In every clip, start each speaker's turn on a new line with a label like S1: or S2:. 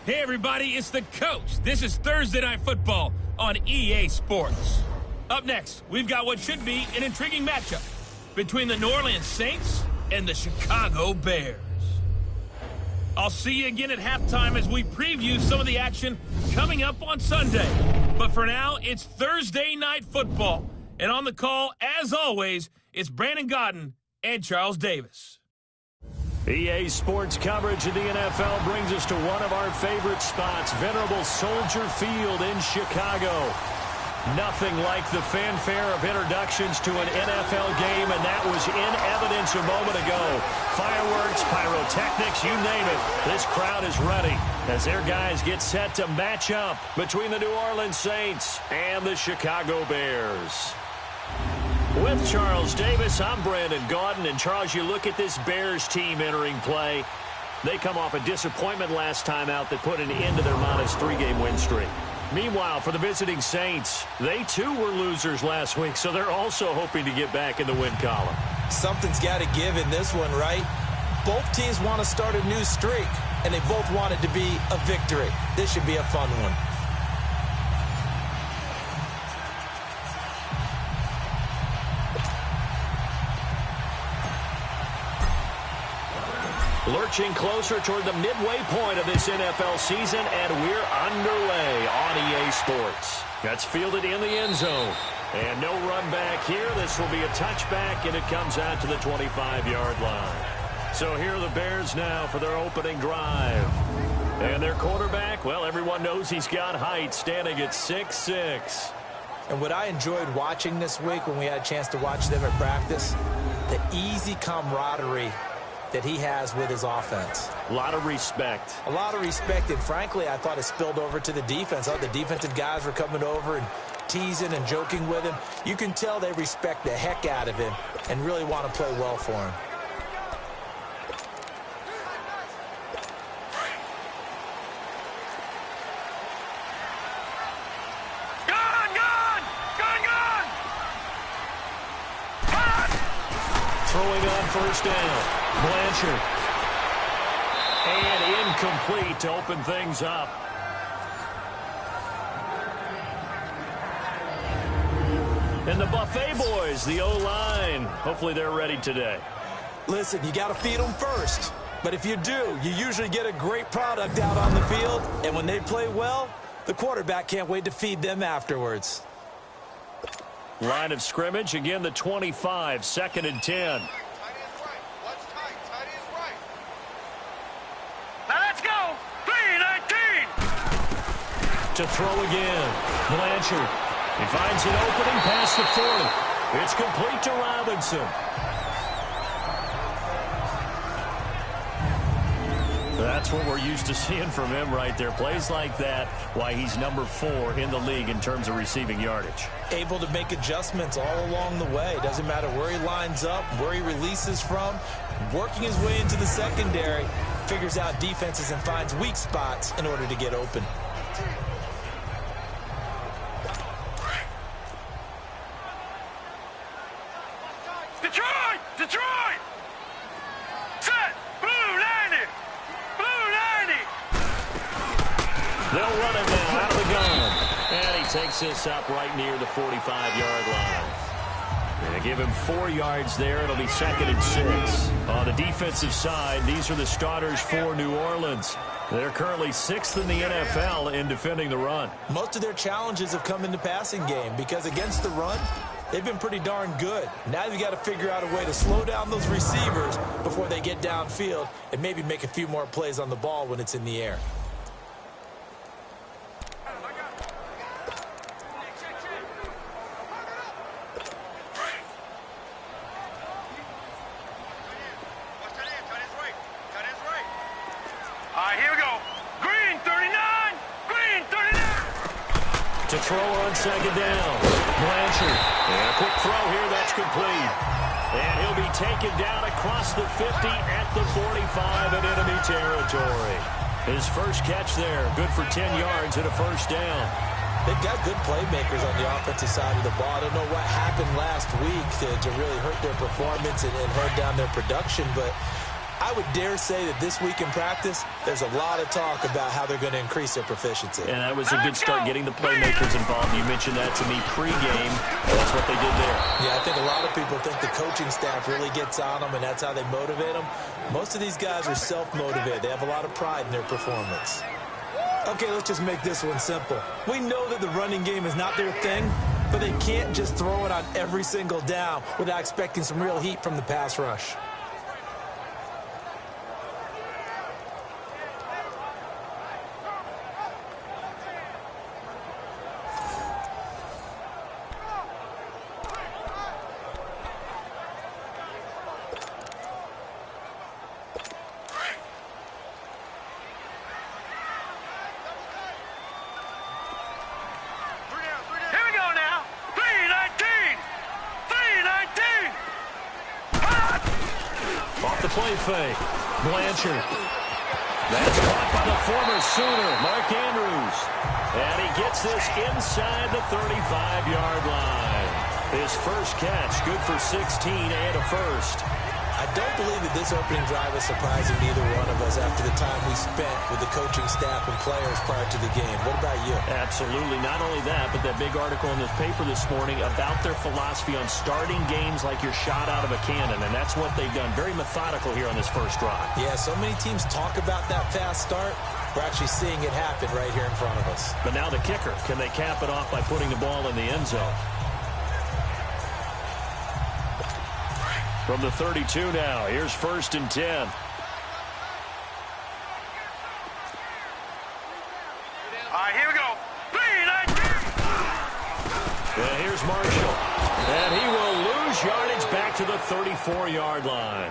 S1: Hey everybody, it's the coach. This is Thursday Night Football on EA Sports. Up next, we've got what should be an intriguing matchup between the New Orleans Saints and the Chicago Bears. I'll see you again at halftime as we preview some of the action coming up on Sunday. But for now, it's Thursday Night Football. And on the call, as always, it's Brandon Godden and Charles Davis.
S2: EA Sports coverage of the NFL brings us to one of our favorite spots, venerable Soldier Field in Chicago. Nothing like the fanfare of introductions to an NFL game, and that was in evidence a moment ago. Fireworks, pyrotechnics, you name it. This crowd is ready as their guys get set to match up between the New Orleans Saints and the Chicago Bears. With Charles Davis, I'm Brandon Gaudin. And Charles, you look at this Bears team entering play. They come off a disappointment last time out that put an end to their modest 3-game win streak. Meanwhile, for the visiting Saints, they too were losers last week, so they're also hoping to get back in the win column.
S3: Something's got to give in this one, right? Both teams want to start a new streak, and they both want it to be a victory. This should be a fun one.
S2: Lurching closer toward the midway point of this NFL season, and we're underway on EA Sports. That's fielded in the end zone. And no run back here. This will be a touchback, and it comes out to the 25-yard line. So here are the Bears now for their opening drive. And their quarterback, well, everyone knows he's got height, standing at 6'6".
S3: And what I enjoyed watching this week when we had a chance to watch them at practice, the easy camaraderie that he has with his offense.
S2: A lot of respect.
S3: A lot of respect, and frankly, I thought it spilled over to the defense. The defensive guys were coming over and teasing and joking with him. You can tell they respect the heck out of him and really want to play well for him.
S2: Throwing on first down. Blanchard. And incomplete to open things up. And the Buffet boys, the O-line. Hopefully they're ready today.
S3: Listen, you got to feed them first. But if you do, you usually get a great product out on the field. And when they play well, the quarterback can't wait to feed them afterwards.
S2: Line of scrimmage, again the 25, 2nd and 10. To throw again. Blanchard. He finds an opening past the 40. It's complete to Robinson. That's what we're used to seeing from him right there. Plays like that, why he's number 4 in the league in terms of receiving yardage.
S3: Able to make adjustments all along the way. Doesn't matter where he lines up, where he releases from. Working his way into the secondary. Figures out defenses and finds weak spots in order to get open.
S4: Detroit! Set! Blue 90! Blue 90!
S2: They'll run it now out of the gun. And he takes this up right near the 45-yard line. And they give him 4 yards there. It'll be 2nd and 6. On the defensive side, these are the starters for New Orleans. They're currently 6th in the NFL in defending the run.
S3: Most of their challenges have come in the passing game because against the run, they've been pretty darn good. Now you've got to figure out a way to slow down those receivers before they get downfield and maybe make a few more plays on the ball when it's in the air.
S4: Here we go. Green 39. Green 39.
S2: To throw on 2nd down. Blanchard. And a quick throw here. That's complete. And he'll be taken down across the 50 at the 45 in enemy territory. His first catch there. Good for 10 yards and a first down.
S3: They've got good playmakers on the offensive side of the ball. I don't know what happened last week to really hurt their performance and hurt down their production, but I would dare say that this week in practice, there's a lot of talk about how they're going to increase their proficiency.
S2: And that was a good start, getting the playmakers involved. You mentioned that to me pregame. That's what they did there.
S3: Yeah, I think a lot of people think the coaching staff really gets on them, and that's how they motivate them. Most of these guys are self-motivated. They have a lot of pride in their performance. Okay, let's just make this one simple. We know that the running game is not their thing, but they can't just throw it on every single down without expecting some real heat from the pass rush.
S2: Play fake. Blanchard. That's caught by the former Sooner, Mark Andrews. And he gets this inside the 35-yard line. His first catch, good for 16 and a first.
S3: I don't believe that this opening drive is surprising neither one of us after the time we spent with the coaching staff and players prior to the game. What about you?
S2: Absolutely. Not only that, but that big article in this paper this morning about their philosophy on starting games like you're shot out of a cannon, and that's what they've done. Very methodical here on this first drive.
S3: Yeah, so many teams talk about that fast start. We're actually seeing it happen right here in front of us.
S2: But now the kicker. Can they cap it off by putting the ball in the end zone? From the 32 now, here's 1st and 10.
S4: All right, here we go.
S2: And here's Marshall. And he will lose yardage back to the 34-yard line.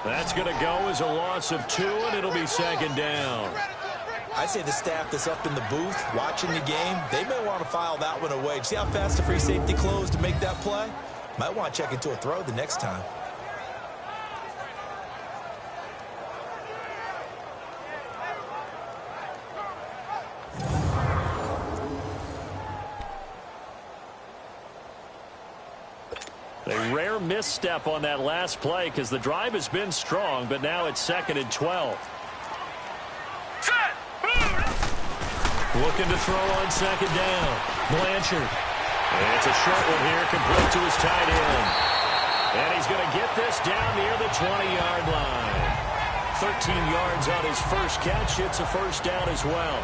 S2: That's going to go as a loss of 2, and it'll be 2nd down.
S3: I say the staff that's up in the booth watching the game, they may want to file that one away. See how fast the free safety closed to make that play? Might want to check into a throw the next time.
S2: A rare misstep on that last play because the drive has been strong, but now it's 2nd and 12. Looking to throw on 2nd down. Blanchard. And it's a short one here, complete to his tight end. And he's going to get this down near the 20-yard line. 13 yards on his first catch. It's a first down as well.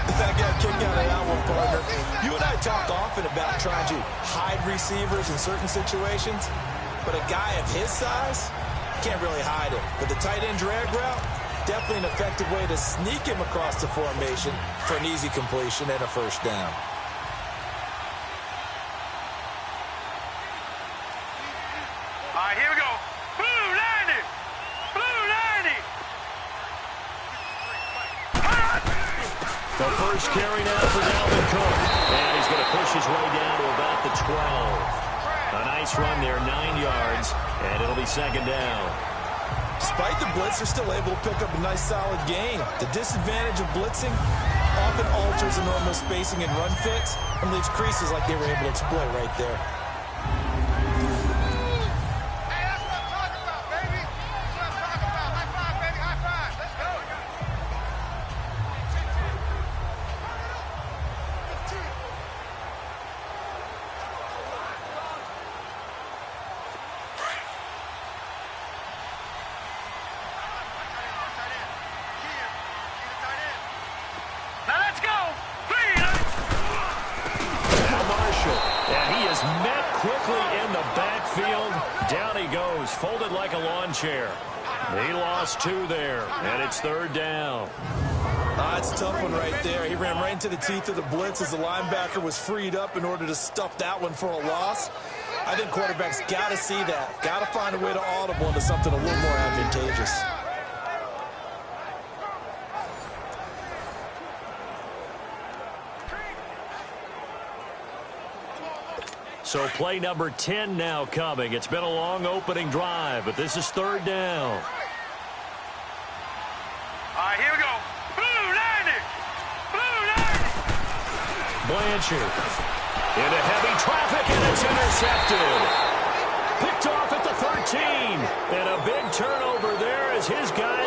S3: I got a kick out of that one, partner. You and I talk often about trying to hide receivers in certain situations, but a guy of his size can't really hide it. But the tight end drag route, definitely an effective way to sneak him across the formation for an easy completion and a first down.
S4: All right, here we go. Blue 90. Blue 90.
S2: The first carry now for Dalvin Cook. And he's going to push his way down to about the 12. A nice run there, 9 yards, and it'll be 2nd down.
S3: Despite the blitz, they're still able to pick up a nice solid gain. The disadvantage of blitzing often alters the normal spacing and run fits and leaves creases like they were able to exploit right there.
S4: Hey, that's what I'm talking about, baby. That's what I'm talking about. High five, baby. High five. Let's go. Now let's go.
S2: Now Marshall. And he is met quickly in the backfield. Down he goes, folded like a lawn chair. He lost 2 there, and it's 3rd down.
S3: It's a tough one right there. He ran right into the teeth of the blitz as the linebacker was freed up in order to stuff that one for a loss. I think quarterbacks got to see that. Got to find a way to audible into something a little more advantageous.
S2: So play number 10 now coming. It's been a long opening drive, but this is 3rd down.
S4: All right, here we go. Blue 90. Blue 90.
S2: Blanchard into heavy traffic, and it's intercepted. Picked off at the 13. And a big turnover there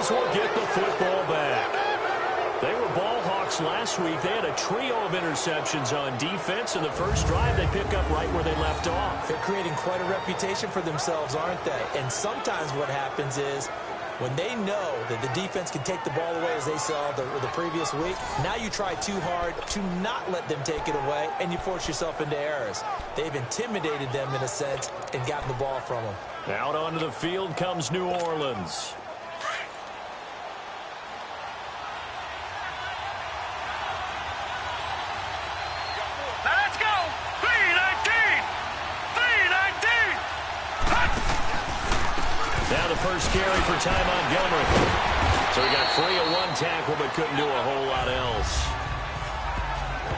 S2: Eagles will get the football back. They were ball hawks last week. They had a trio of interceptions on defense. In the first drive, they pick up right where they left off.
S3: They're creating quite a reputation for themselves, aren't they? And sometimes what happens is when they know that the defense can take the ball away, as they saw the previous week, now you try too hard to not let them take it away, and you force yourself into errors. They've intimidated them in a sense and gotten the ball from them.
S2: Out onto the field comes New Orleans. Now the first carry for Ty Montgomery. So he got free of one tackle but couldn't do a whole lot else.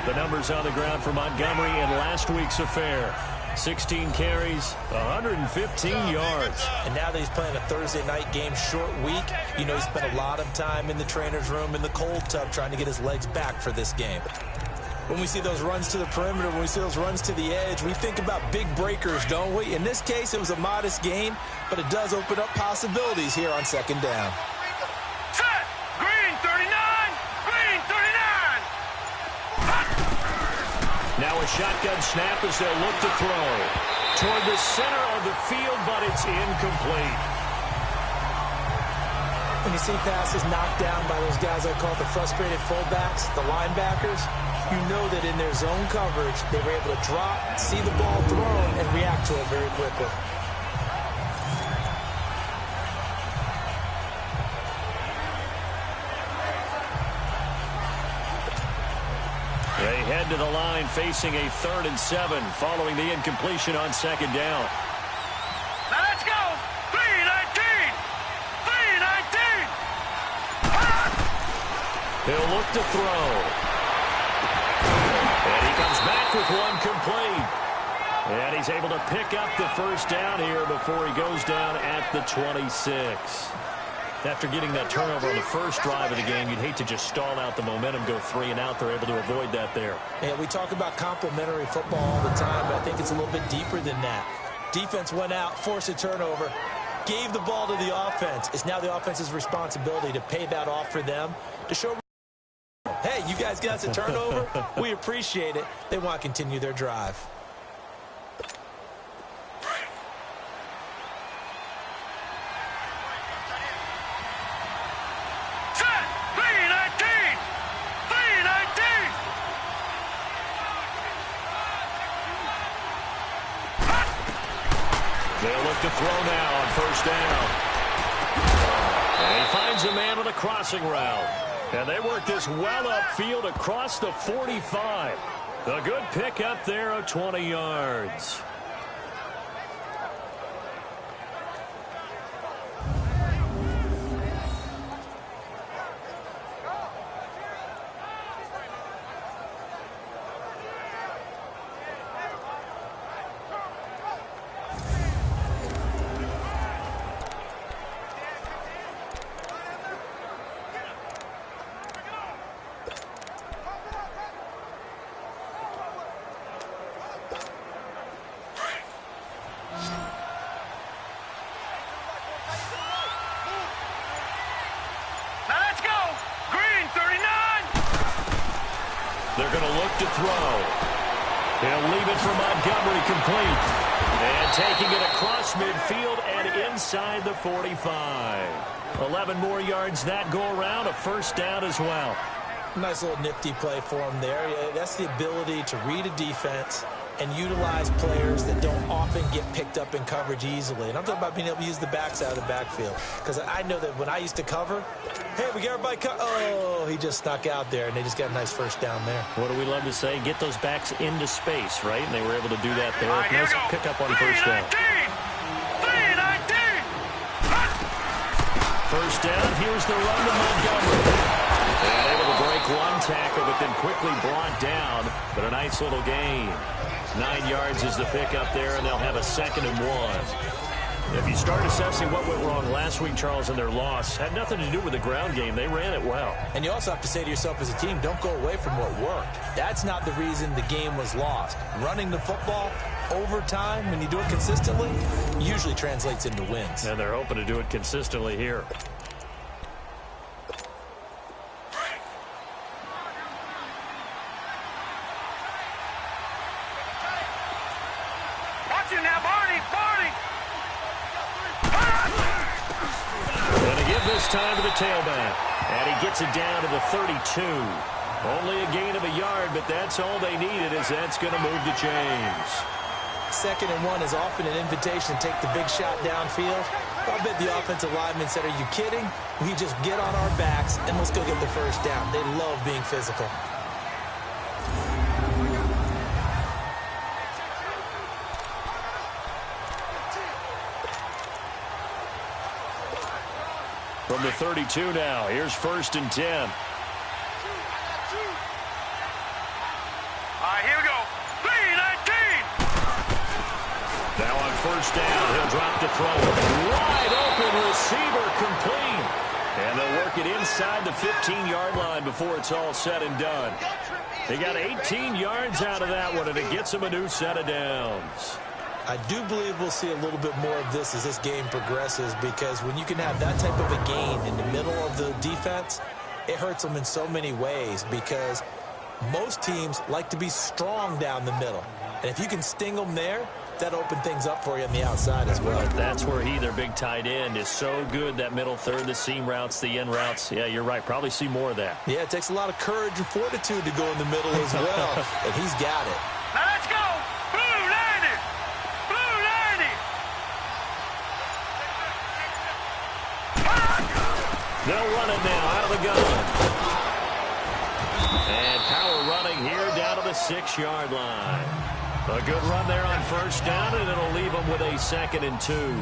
S2: The numbers on the ground for Montgomery in last week's affair. 16 carries, 115 yards.
S3: And now that he's playing a Thursday night game, short week, you know he spent a lot of time in the trainer's room in the cold tub trying to get his legs back for this game. When we see those runs to the perimeter, when we see those runs to the edge, we think about big breakers, don't we? In this case, it was a modest gain, but it does open up possibilities here on second down.
S4: Set! Green 39! Green 39!
S2: Now a shotgun snap as they'll look to throw. Toward the center of the field, but it's incomplete.
S3: When you see passes knocked down by those guys I call the frustrated fullbacks, the linebackers, you know that in their zone coverage, they were able to drop, see the ball thrown, and react to it very quickly.
S2: They head to the line facing a 3rd and 7 following the incompletion on second down.
S4: Now let's go! 319! 319!
S2: He'll look to throw. And he comes back with one complete. And he's able to pick up the first down here before he goes down at the 26. After getting that turnover on the first drive of the game, you'd hate to just stall out the momentum, go 3 and out. They're able to avoid that there.
S3: Yeah, we talk about complementary football all the time, but I think it's a little bit deeper than that. Defense went out, forced a turnover, gave the ball to the offense. It's now the offense's responsibility to pay that off for them, to show, hey, you guys got a turnover? We appreciate it. They want to continue their drive.
S4: Set! 319! 319!
S2: They'll look to throw now on first down. And he finds a man on a crossing route. And they work this well upfield across the 45. A good pick up there of 20 yards. They're going to look to throw. He'll leave it for Montgomery complete. And taking it across midfield and inside the 45. 11 more yards that go around, a first down as well.
S3: Nice little nifty play for him there. Yeah, that's the ability to read a defense and utilize players that don't often get picked up in coverage easily. And I'm talking about being able to use the backside of the backfield. Because I know that when I used to cover, hey, we got everybody oh, he just snuck out there, and they just got a nice first down there.
S2: What do we love to say? Get those backs into space, right? And they were able to do that there. Nice pickup on first down.
S4: 319!
S2: First down, here's the run to Montgomery. And able to break one tackle, but then quickly brought down. But a nice little gain. 9 yards is the pickup there, and they'll have a 2nd and 1. If you start assessing what went wrong last week, Charles, in their loss, had nothing to do with the ground game. They ran it well.
S3: And you also have to say to yourself as a team, don't go away from what worked. That's not the reason the game was lost. Running the football over time, when you do it consistently, usually translates into wins.
S2: And they're hoping to do it consistently here. this time to the tailback. And he gets it down to the 32. Only a gain of a yard, but that's all they needed, as that's going to move the chains.
S3: 2nd and 1 is often an invitation to take the big shot downfield. I bet the offensive lineman said, are you kidding? We just get on our backs and let's go get the first down. They love being physical.
S2: From the 32 now, here's 1st and 10.
S4: All right, here we go. 3-19.
S2: Now on 1st down, he'll drop to throw. Wide open receiver complete. And they'll work it inside the 15-yard line before it's all said and done. They got 18 yards out of that one, and it gets them a new set of downs.
S3: I do believe we'll see a little bit more of this as this game progresses, because when you can have that type of a gain in the middle of the defense, it hurts them in so many ways, because most teams like to be strong down the middle. And if you can sting them there, that opens things up for you on the outside as well.
S2: That's where their big tight end, is so good, that middle third, the seam routes, the in routes. Yeah, you're right. Probably see more of that.
S3: Yeah, it takes a lot of courage and fortitude to go in the middle as well, and he's got it.
S4: Now let's go. Blue 90. Blue 90.
S2: They'll run it now out of the gun. And power running here down to the 6-yard line. A good run there on 1st down, and it'll leave them with a 2nd and 2.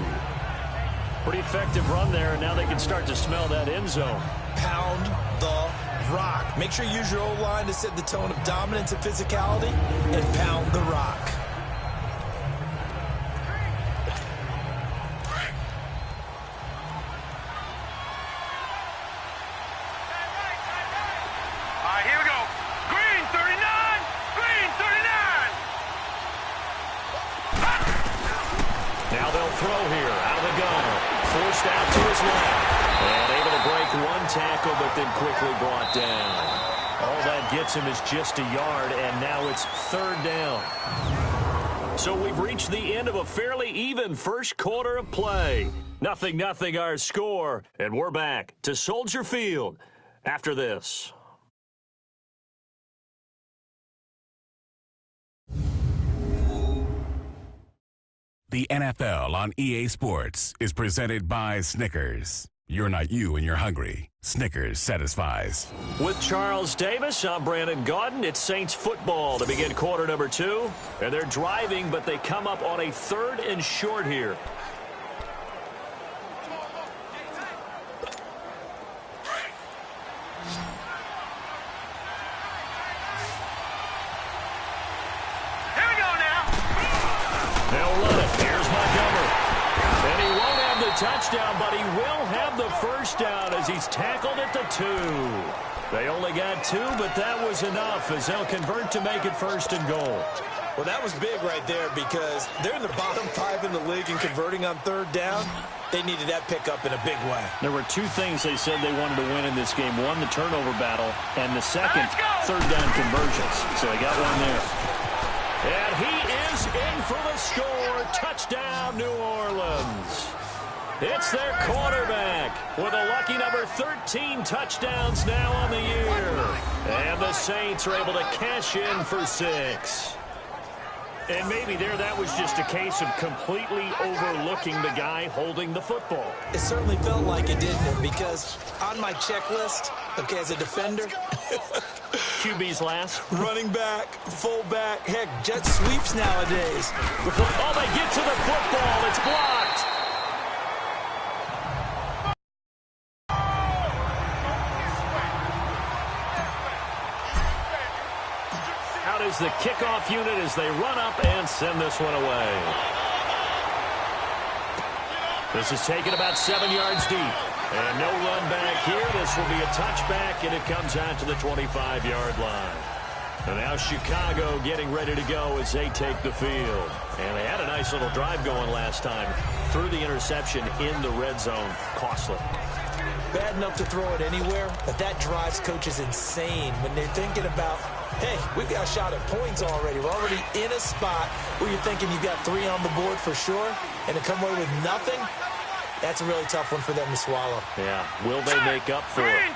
S2: Pretty effective run there, and now they can start to smell that end zone.
S3: Pound the rock. Make sure you use your O-line to set the tone of dominance and physicality, and pound the rock.
S4: All right, here we go. Green 39. Green 39.
S2: Now they'll throw here out of the gun. Forced out to his left. And able to break one tackle, but then quickly brought down. All that gets him is just a yard, and now it's 3rd down. So we've reached the end of a fairly even first quarter of play. 0-0 our score, and we're back to Soldier Field after this.
S5: The NFL on EA Sports is presented by Snickers. You're not you and you're hungry. Snickers satisfies.
S2: With Charles Davis, I'm Brandon Gaudin. It's Saints football to begin quarter number 2. And they're driving, but they come up on a 3rd and short here. Touchdown, but he will have the first down as he's tackled at the 2. They only got 2, but that was enough as they'll convert to make it 1st and goal.
S3: Well, that was big right there, because they're in the bottom 5 in the league in converting on 3rd down. They needed that pickup in a big way.
S2: There were 2 things they said they wanted to win in this game. One, the turnover battle, and the second, 3rd down conversions. So they got one there. And he is in for the score. Touchdown, New Orleans. It's their quarterback with a lucky number 13 touchdowns now on the year. And the Saints are able to cash in for 6. And maybe that was just a case of completely overlooking the guy holding the football.
S3: It certainly felt like it, didn't it? Because on my checklist, okay, as a defender,
S2: QB's last.
S3: Running back, fullback, heck, jet sweeps nowadays.
S2: Oh, they get to the football. It's blocked. Is the kickoff unit as they run up and send this one away. This is taken about 7 yards deep. And no run back here. This will be a touchback, and it comes out to the 25-yard line. And now Chicago getting ready to go as they take the field. And they had a nice little drive going last time. Threw the interception in the red zone. Costly.
S3: Bad enough to throw it anywhere, but that drives coaches insane when they're thinking about, hey, we've got a shot at points already. We're already in a spot where you're thinking you've got 3 on the board for sure, and to come away with nothing, That's a really tough one for them to swallow.
S2: Yeah, will they make up for it?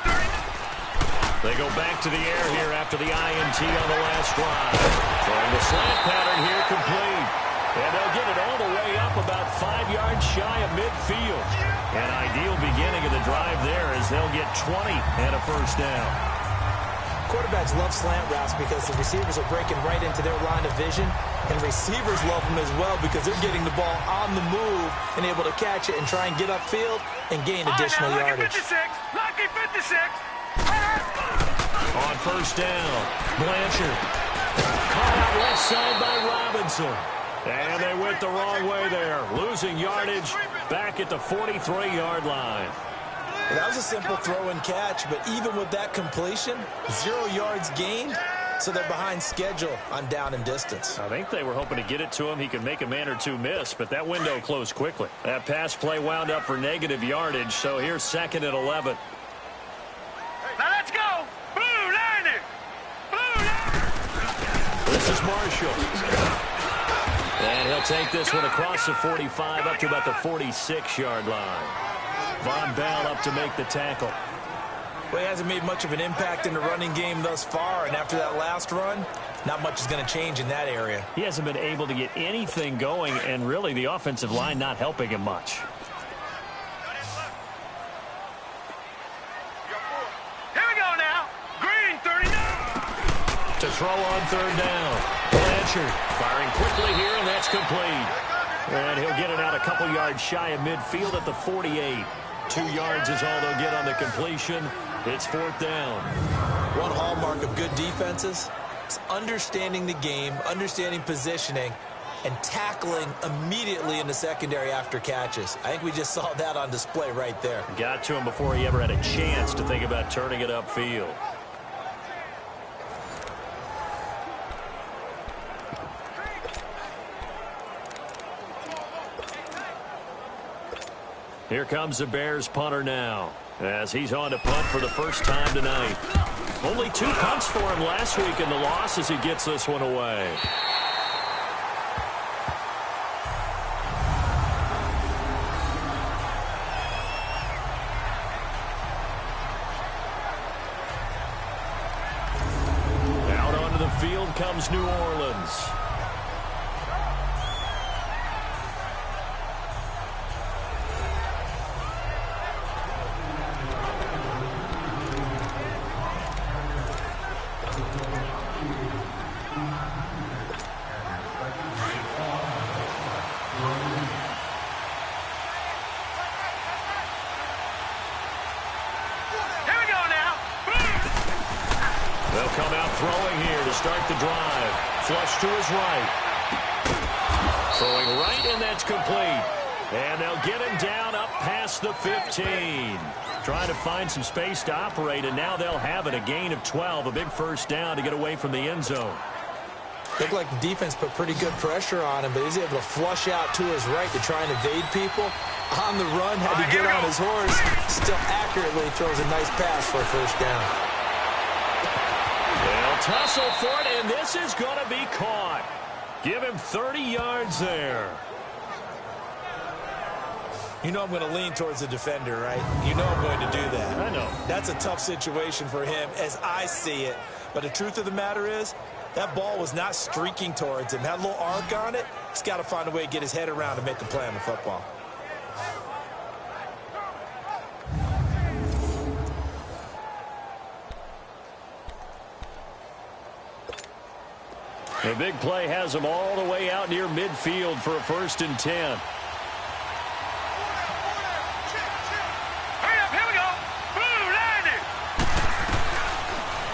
S2: They go back to the air here after the INT on the last drive. Throwing the slant pattern here complete. And they'll get it all the way up about 5 yards shy of midfield. An ideal beginning of the drive there as they'll get 20 and a first down.
S3: Quarterbacks love slant routes because the receivers are breaking right into their line of vision, and receivers love them as well because they're getting the ball on the move and able to catch it and try and get upfield and gain additional yardage.
S4: Lucky 56.
S2: On first down, Blanchard. Caught out left side by Robinson. And they went the wrong way there, losing yardage back at the 43-yard line.
S3: Well, that was a simple throw and catch, but even with that completion, 0 yards gained, so they're behind schedule on down and distance.
S2: I think they were hoping to get it to him. He could make a man or two miss, but that window closed quickly. That pass play wound up for negative yardage, so here's 2nd and 11.
S4: Now let's go. Blue Niner. Blue Niner.
S2: This is Marshall. And he'll take this one across the 45 up to about the 46-yard line. Von Bell up to make the tackle.
S3: Well, he hasn't made much of an impact in the running game thus far, and after that last run, not much is going to change in that area.
S2: He hasn't been able to get anything going, and really the offensive line not helping him much.
S4: Here we go now. Green 39.
S2: To throw on 3rd down. Blanchard firing quickly here, and that's complete. And he'll get it out a couple yards shy of midfield at the 48. 2 yards is all they'll get on the completion. It's 4th down.
S3: One hallmark of good defenses is understanding the game, understanding positioning, and tackling immediately in the secondary after catches. I think we just saw that on display right there.
S2: Got to him before he ever had a chance to think about turning it upfield. Here comes the Bears punter now, as he's on to punt for the first time tonight. Only 2 punts for him last week in the loss as he gets this one away. Out onto the field comes New Orleans. Flush to his right. Throwing right, and that's complete. And they'll get him down up past the 15. Trying to find some space to operate, and now they'll have it. A gain of 12, a big first down to get away from the end zone.
S3: Looked like the defense put pretty good pressure on him, but he's able to flush out to his right to try and evade people. On the run, had to get on his horse. Still accurately throws a nice pass for a first down.
S2: They'll tussle for it, and this is going to be caught. Give him 30 yards there.
S3: You know I'm going to lean towards the defender, right? You know I'm going to do that.
S2: I know.
S3: That's a tough situation for him as I see it. But the truth of the matter is, that ball was not streaking towards him. Had a little arc on it. He's got to find a way to get his head around and make a play on the football.
S2: The big play has him all the way out near midfield for a 1st and 10.
S4: Hurry up, here we go. Blue Niner.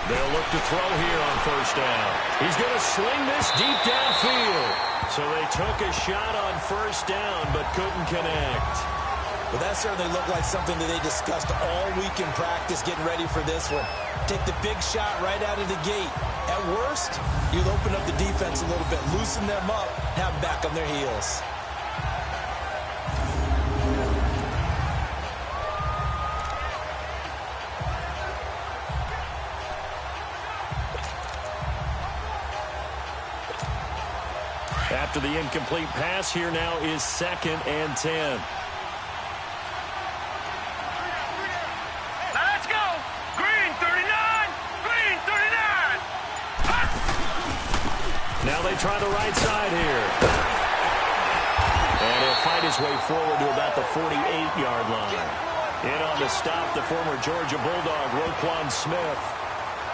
S2: They'll look to throw here on first down. He's going to swing this deep downfield. So they took a shot on first down, but couldn't connect.
S3: Well, that certainly looked like something that they discussed all week in practice getting ready for this one. Take the big shot right out of the gate. At worst, you'll open up the defense a little bit, loosen them up, have them back on their heels.
S2: After the incomplete pass, here now is 2nd and 10. they try the right side here. And he'll fight his way forward to about the 48-yard line. In on the stop, the former Georgia Bulldog, Roquan Smith.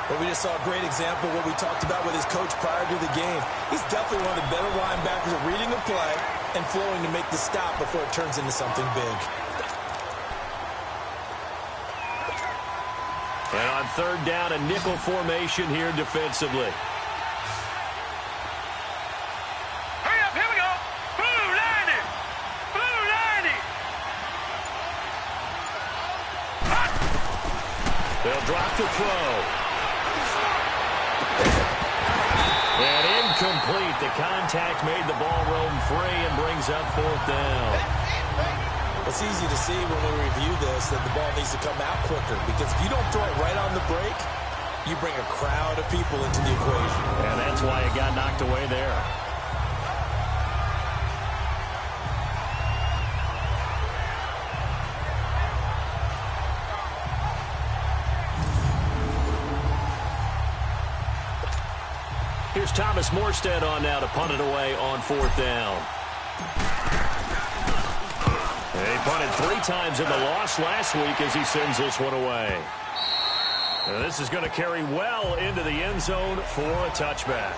S3: Well, we just saw a great example of what we talked about with his coach prior to the game. He's definitely one of the better linebackers at reading a play and flowing to make the stop before it turns into something big.
S2: And on third down, a nickel formation here defensively.
S4: Hurry up, here we go. Blue 90. Blue 90.
S2: They'll drop to throw. And incomplete. The contact made the ball roam free and brings up fourth down.
S3: It's easy to see when we review this that the ball needs to come out quicker, because if you don't throw it right on the break, you bring a crowd of people into the equation.
S2: And that's why it got knocked away there. Here's Thomas Morstead on now to punt it away on fourth down. He punted 3 times in the loss last week as he sends this one away. And this is going to carry well into the end zone for a touchback.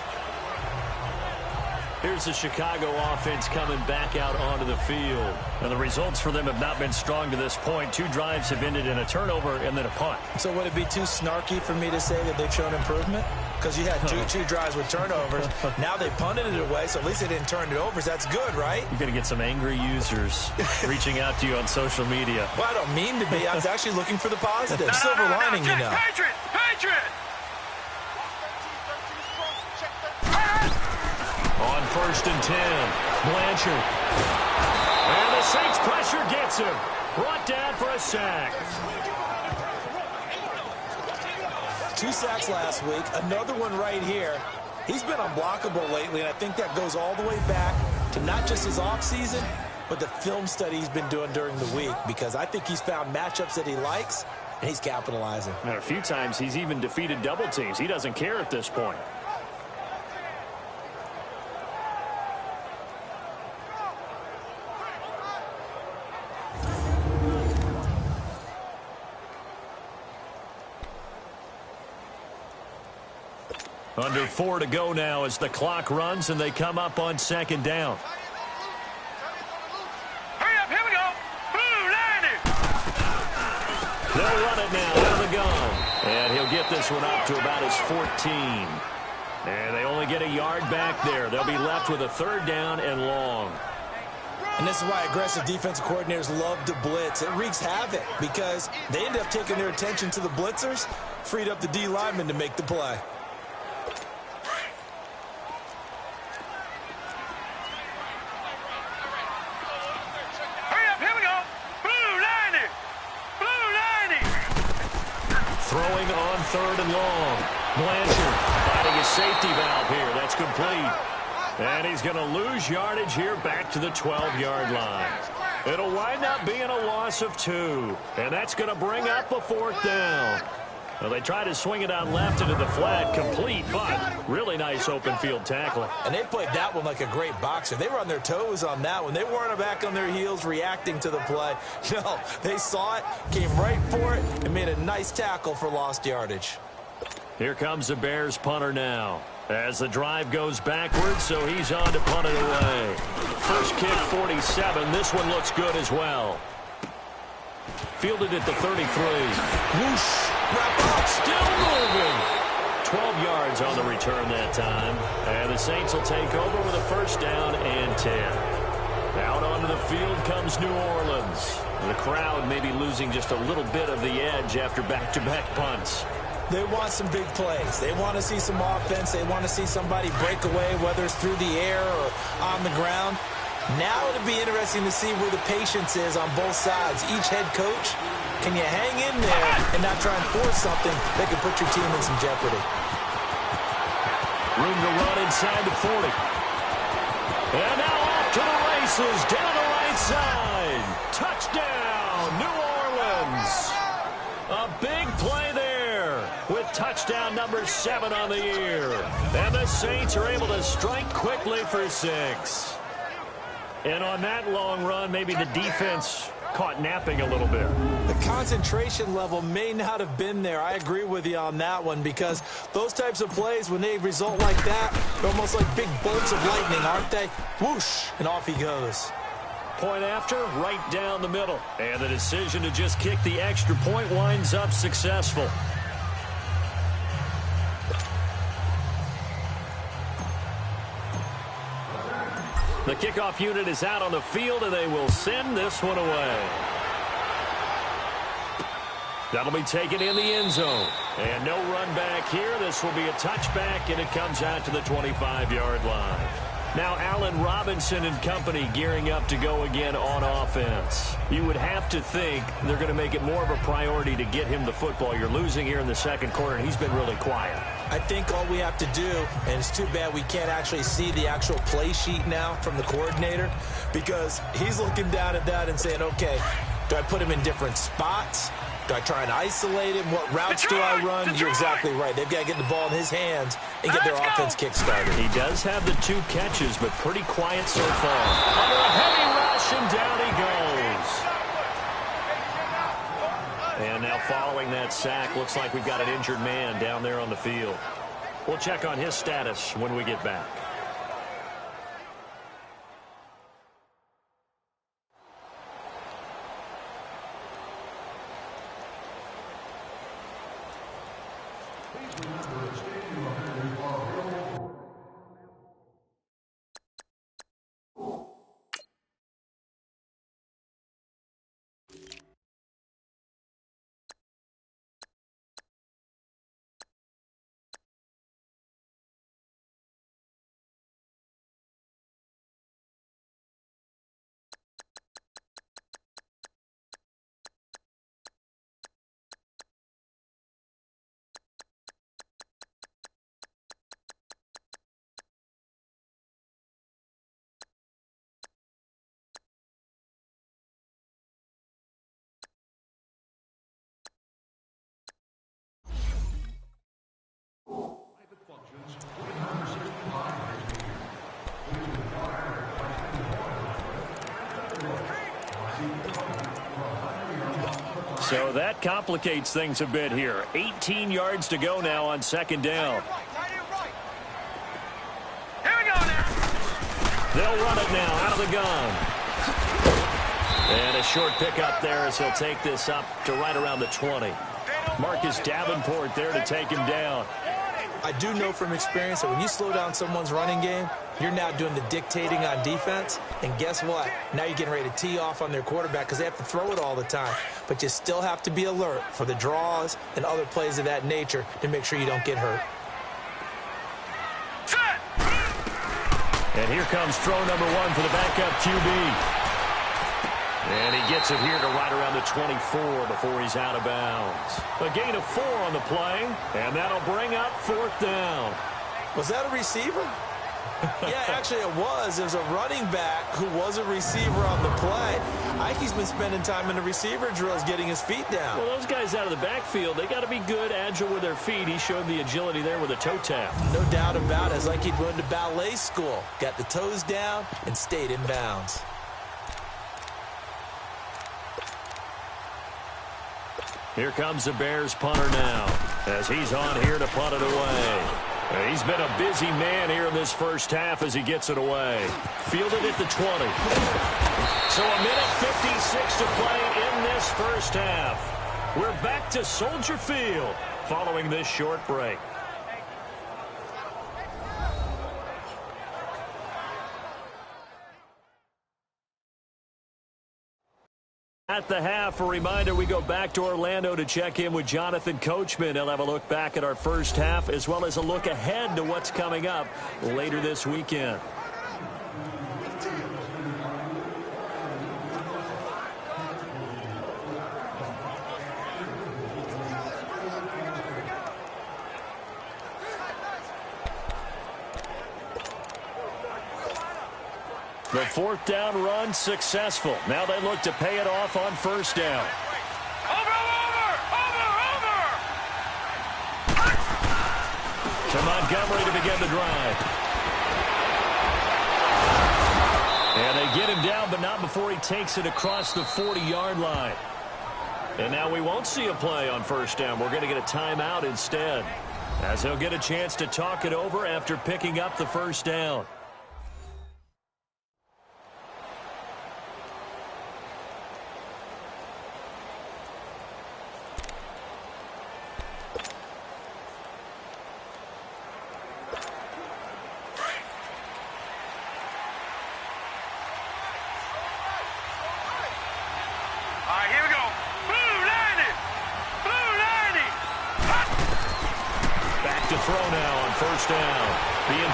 S2: Here's the Chicago offense coming back out onto the field. And the results for them have not been strong to this point. 2 drives have ended in a turnover and then a punt.
S3: So would it be too snarky for me to say that they've shown improvement? Because you had two drives with turnovers. Now they punted it away, so at least they didn't turn it over. So that's good, right?
S2: You're going to get some angry users reaching out to you on social media.
S3: Well, I don't mean to be. I was actually looking for the positive. Silver lining, you know.
S4: Patriot! Patriot!
S2: On first and 10, Blanchard. And the Saints pressure gets him. Brought down for a sack.
S3: 2 sacks last week, another one right here. He's been unblockable lately, and I think that goes all the way back to not just his offseason, but the film study he's been doing during the week, because I think he's found matchups that he likes, and he's capitalizing.
S2: And a few times he's even defeated double teams. He doesn't care at this point. Under 4 to go now as the clock runs and they come up on second down.
S4: Hurry up, here we go. Blue 90.
S2: They'll run it now out of the gun. And he'll get this one up to about his 14. And they only get a yard back there. They'll be left with a third down and long.
S3: And this is why aggressive defensive coordinators love to blitz. It wreaks havoc because they end up taking their attention to the blitzers, freed up the D lineman to make the play.
S2: Throwing on third and long. Blanchard finding a safety valve here. That's complete. And he's going to lose yardage here back to the 12-yard line. It'll wind up being a loss of 2. And that's going to bring up a fourth down. Well, they try to swing it out left into the flat, complete, but really nice open field tackle.
S3: And they played that one like a great boxer. They were on their toes on that one. They weren't back on their heels reacting to the play. No, they saw it, came right for it, and made a nice tackle for lost yardage.
S2: Here comes the Bears punter now. As the drive goes backwards, so he's on to punt it away. First kick, 47. This one looks good as well. Fielded at the 33. Whoosh. Wrap up. Still moving. 12 yards on the return that time. And the Saints will take over with a first down and 10. Out onto the field comes New Orleans. The crowd may be losing just a little bit of the edge after back-to-back punts.
S3: They want some big plays. They want to see some offense. They want to see somebody break away, whether it's through the air or on the ground. Now it'll be interesting to see where the patience is on both sides. Each head coach, can you hang in there and not try and force something that could put your team in some jeopardy?
S2: Room to run inside the 40. And now off to the races, down the right side. Touchdown, New Orleans. A big play there. with touchdown number 7 on the year. And the Saints are able to strike quickly for 6. And on that long run, maybe the defense caught napping a little bit.
S3: The concentration level may not have been there. I agree with you on that one, because those types of plays, when they result like that, they're almost like big bolts of lightning, aren't they? Whoosh, and off he goes.
S2: Point after, right down the middle. And the decision to just kick the extra point winds up successful. The kickoff unit is out on the field, and they will send this one away. That'll be taken in the end zone. And no run back here. This will be a touchback, and it comes out to the 25-yard line. Now Allen Robinson and company gearing up to go again on offense. You would have to think they're going to make it more of a priority to get him the football. You're losing here in the second quarter, and he's been really quiet.
S3: I think all we have to do, and it's too bad we can't actually see the actual play sheet now from the coordinator, because he's looking down at that and saying, okay, do I put him in different spots? Do I try and isolate him? What routes do I run? You're exactly right. They've got to get the ball in his hands and get their offense kick-started.
S2: He does have the 2 catches, but pretty quiet so far. Under a heavy rush, and down he goes. And now following that sack, looks like we've got an injured man down there on the field. We'll check on his status when we get back. So that complicates things a bit here. 18 yards to go now on second down.
S4: Here we go now.
S2: They'll run it now out of the gun. And a short pickup there as he'll take this up to right around the 20. Marcus Davenport there to take him down.
S3: I do know from experience that when you slow down someone's running game, you're now doing the dictating on defense. And guess what? Now you're getting ready to tee off on their quarterback because they have to throw it all the time. But you still have to be alert for the draws and other plays of that nature to make sure you don't get hurt.
S2: And here comes throw number 1 for the backup QB. And he gets it here to right around the 24 before he's out of bounds. A gain of 4 on the play, and that'll bring up 4th down.
S3: Was that a receiver? Yeah, actually it was. There's a running back who was a receiver on the play. Ike's been spending time in the receiver drills getting his feet down.
S2: Well, those guys out of the backfield, they got to be good, agile with their feet. He showed the agility there with a toe tap.
S3: No doubt about it. It's like he'd run to ballet school. Got the toes down and stayed in bounds.
S2: Here comes the Bears punter now as he's on here to punt it away. He's been a busy man here in this first half as he gets it away. Fielded at the 20. So a minute 56 to play in this first half. We're back to Soldier Field following this short break. At the half, a reminder, we go back to Orlando to check in with Jonathan Coachman. He'll have a look back at our first half as well as a look ahead to what's coming up later this weekend. The 4th down run successful. Now they look to pay it off on 1st down. To Montgomery to begin the drive. And they get him down, but not before he takes it across the 40-yard line. And now we won't see a play on first down. We're going to get a timeout instead, as he'll get a chance to talk it over after picking up the first down.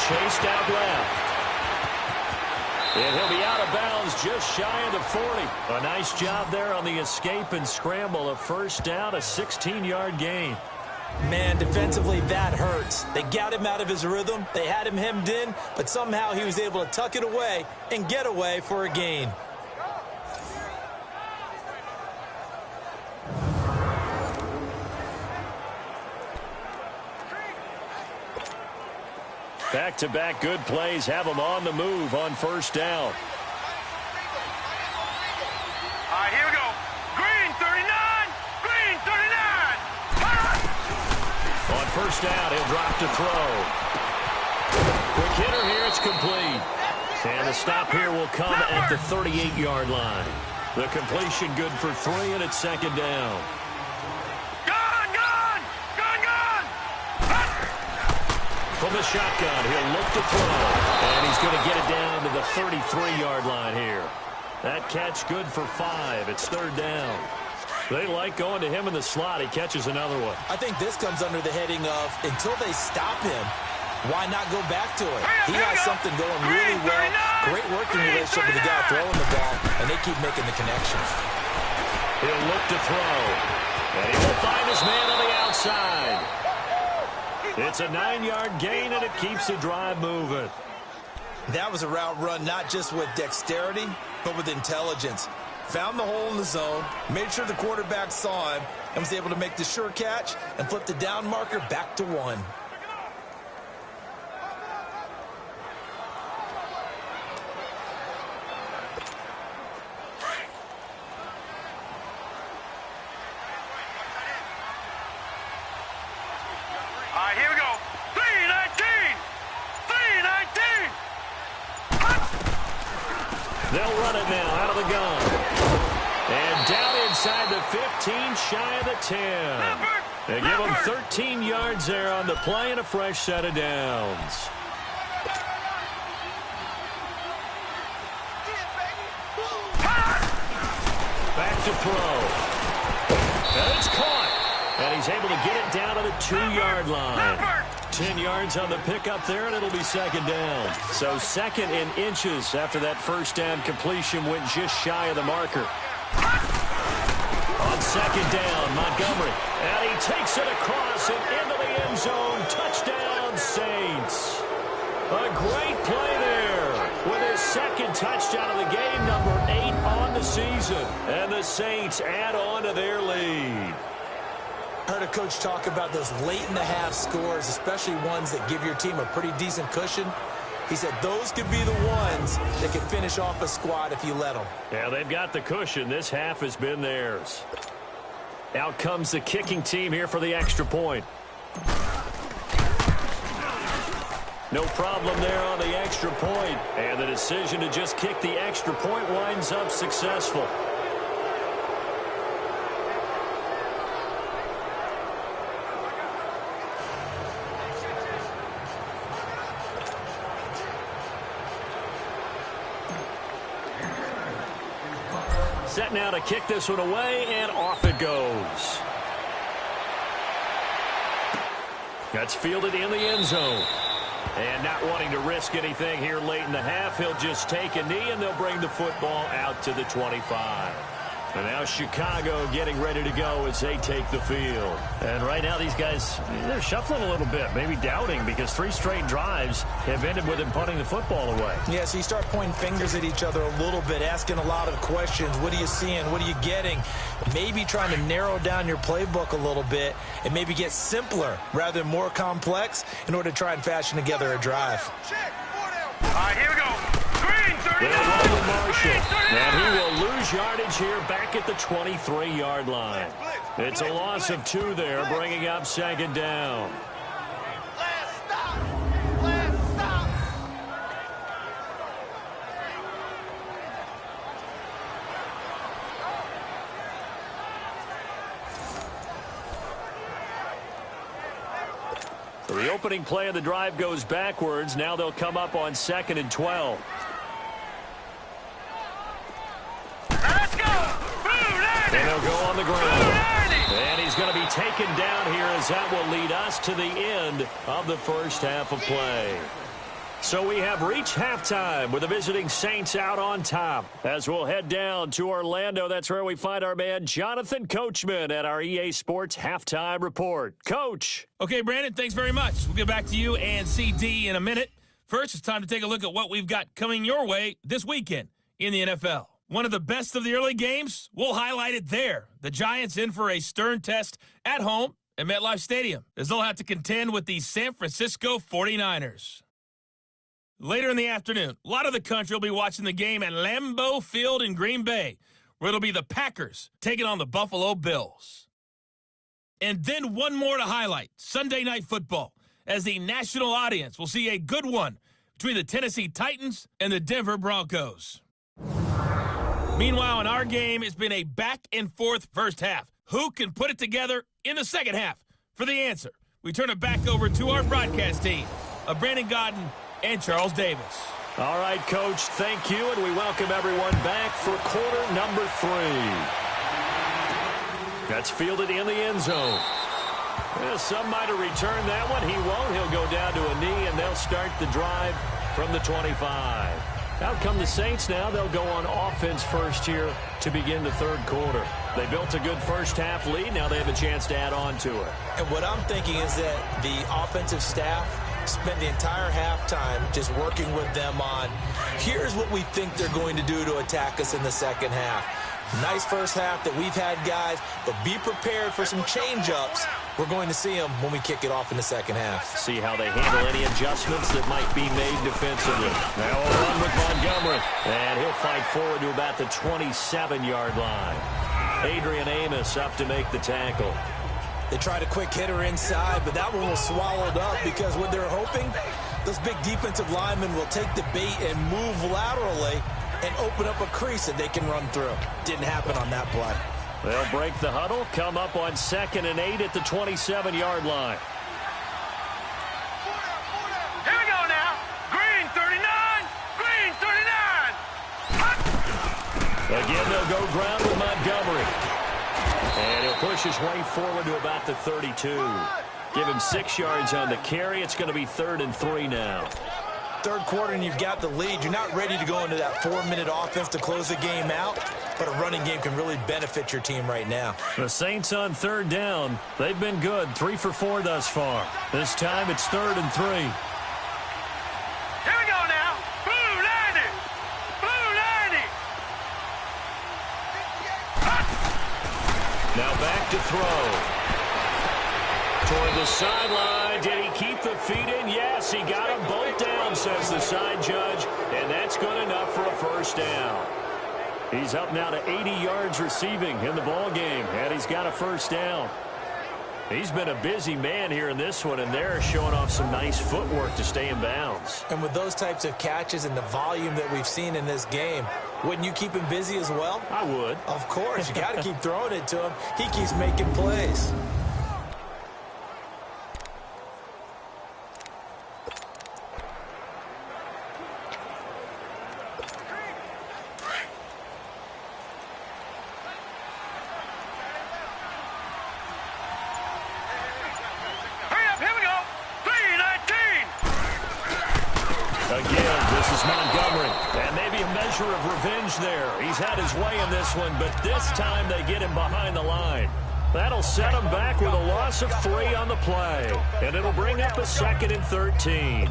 S2: Chased out left. And he'll be out of bounds just shy of the 40. A nice job there on the escape and scramble. A first down, a 16-yard gain.
S3: Man, defensively, that hurts. They got him out of his rhythm. They had him hemmed in, but somehow he was able to tuck it away and get away for a gain.
S2: Back-to-back good plays have them on the move on first down.
S4: All right, here we go. Green 39. Green 39.
S2: On first down, he'll drop to throw. Quick hitter here, it's complete. And the stop here will come at the 38-yard line. The completion good for 3, and it's second down. From the shotgun, he'll look to throw. And he's going to get it down to the 33-yard line here. That catch good for 5. It's third down. They like going to him in the slot. He catches another one.
S3: I think this comes under the heading of, until they stop him, why not go back to it? He has something going really well. Great working relationship with the guy throwing the ball, and they keep making the connections.
S2: He'll look to throw. And he will find his man on the outside. It's a 9-yard gain, and it keeps the drive moving.
S3: That was a route run not just with dexterity, but with intelligence. Found the hole in the zone, made sure the quarterback saw him, and was able to make the sure catch and flip the down marker back to 1.
S2: They'll run it now out of the gun. And down inside the 15, shy of the 10. They give them 13 yards there on the play and a fresh set of downs. Back to throw. And it's caught. And he's able to get it down to the 2-yard line. 10 yards on the pickup there, and it'll be second down. So second in inches after that first down completion went just shy of the marker. On second down, Montgomery. And he takes it across and into the end zone. Touchdown, Saints. A great play there with his second touchdown of the game, number 8 on the season. And the Saints add on to their lead.
S3: Heard a coach talk about those late-in-the-half scores, especially ones that give your team a pretty decent cushion. He said those could be the ones that can finish off a squad if you let them.
S2: Yeah, they've got the cushion. This half has been theirs. Out comes the kicking team here for the extra point. No problem there on the extra point. And the decision to just kick the extra point winds up successful. Set now to kick this one away, and off it goes. That's fielded in the end zone. And not wanting to risk anything here late in the half, he'll just take a knee, and they'll bring the football out to the 25. And now Chicago getting ready to go as they take the field. And right now these guys, they're shuffling a little bit, maybe doubting, because 3 straight drives have ended with him punting the football away.
S3: Yeah, so you start pointing fingers at each other a little bit, asking a lot of questions. What are you seeing? What are you getting? Maybe trying to narrow down your playbook a little bit and maybe get simpler rather than more complex in order to try and fashion together a drive.
S4: All right, here we go. Green, 39.
S2: They'll run with Marshall. And he will lose yardage here back at the 23-yard line. It's a loss of 2 there, bringing up 2nd down.
S4: Last stop. Last stop.
S2: So the opening play of the drive goes backwards. Now they'll come up on 2nd and 12.
S4: Let's go. Boom,
S2: And they'll go on the ground. And he's going to be taken down here as that will lead us to the end of the first half of play. So we have reached halftime with the visiting Saints out on top. As we'll head down to Orlando, that's where we find our man Jonathan Coachman at our EA Sports Halftime Report. Coach.
S1: Okay, Brandon, thanks very much. We'll get back to you and CD in a minute. First, it's time to take a look at what we've got coming your way this weekend in the NFL. One of the best of the early games, we'll highlight it there. The Giants in for a stern test at home at MetLife Stadium, as they'll have to contend with the San Francisco 49ers. Later in the afternoon, a lot of the country will be watching the game at Lambeau Field in Green Bay, where it'll be the Packers taking on the Buffalo Bills. And then one more to highlight, Sunday Night Football, as the national audience will see a good one between the Tennessee Titans and the Denver Broncos. Meanwhile, in our game, it's been a back-and-forth first half. Who can put it together in the second half? For the answer, we turn it back over to our broadcast team of Brandon Godden and Charles Davis.
S2: All right, Coach, thank you, and we welcome everyone back for quarter number 3. That's fielded in the end zone. Yeah, some might have returned that one. He won't. He'll go down to a knee, and they'll start the drive from the 25. Out come the Saints now. They'll go on offense first here to begin the third quarter. They built a good first half lead. Now they have a chance to add on to it.
S3: And what I'm thinking is that the offensive staff spent the entire halftime just working with them on, here's what we think they're going to do to attack us in the second half. Nice first half that we've had, guys, but be prepared for some change-ups. We're going to see them when we kick it off in the second half.
S2: See how they handle any adjustments that might be made defensively. Now a run with Montgomery, and he'll fight forward to about the 27-yard line. Adrian Amos up to make the tackle.
S3: They tried a quick hitter inside, but that one was swallowed up because what they're hoping, those big defensive linemen will take the bait and move laterally and open up a crease that they can run through. Didn't happen on that play.
S2: They'll break the huddle, come up on 2nd and 8 at the 27-yard line.
S4: Here we go now. Green, 39. Green, 39.
S2: Again, they'll go ground with Montgomery. And he'll push his way forward to about the 32. Give him 6 yards on the carry. It's going to be 3rd and 3 now.
S3: Third quarter and you've got the lead. You're not ready to go into that 4-minute offense to close the game out, but a running game can really benefit your team right now.
S2: The Saints on 3rd down. They've been good, 3 for 4 thus far. This time it's 3rd and 3.
S4: Here we go now. Blue 90. Blue 90.
S2: Now back to throw. Toward the sideline. Did he keep the feet in? Yes, he got them both down, says the side judge, and that's good enough for a first down. He's up now to 80 yards receiving in the ball game, and he's got a first down. He's been a busy man here in this one, and they're showing off some nice footwork to stay in bounds.
S3: And with those types of catches and the volume that we've seen in this game, wouldn't you keep him busy as well?
S2: I would.
S3: Of course. You got to keep throwing it to him. He keeps making plays.
S2: measure of revenge there. He's had his way in this one, but this time they get him behind the line. That'll set him back with a loss of 3 on the play. And it'll bring up a 2nd and 13.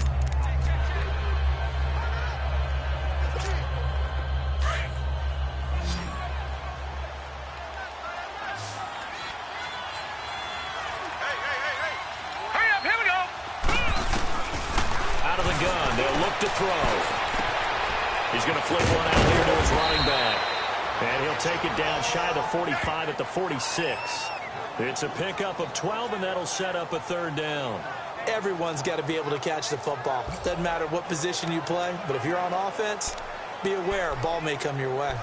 S2: They'll look to throw. He's going to flip one out here to his running back. And he'll take it down shy of the 45 at the 46. It's a pickup of 12, and that'll set up a 3rd down.
S3: Everyone's got to be able to catch the football. Doesn't matter what position you play, but if you're on offense, be aware a ball may come your way.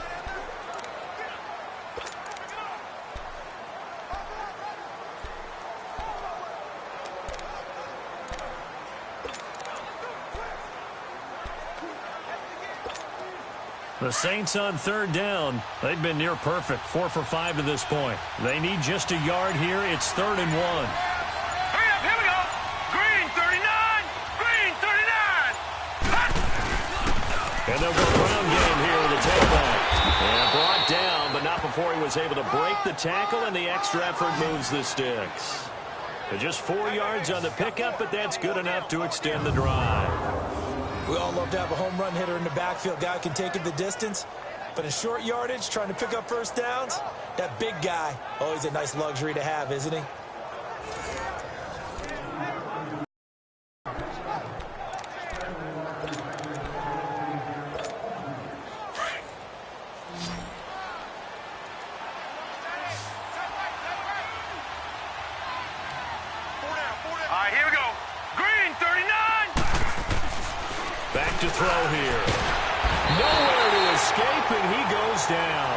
S2: The Saints on 3rd down. They've been near perfect, 4 for 5 to this point. They need just a yard here. It's 3rd and 1.
S4: Hurry up, here we go. Green 39, green 39.
S2: And they'll go ground game here with the tailback. And brought down, but not before he was able to break the tackle, and the extra effort moves the sticks. Just 4 yards on the pickup, but that's good enough to extend the drive.
S3: We all love to have a home run hitter in the backfield. Guy can take it the distance. But in short yardage, trying to pick up first downs, that big guy, always a nice luxury to have, isn't he?
S4: All right, here we go. Green 39.
S2: Back to throw here. Nowhere to escape, and he goes down.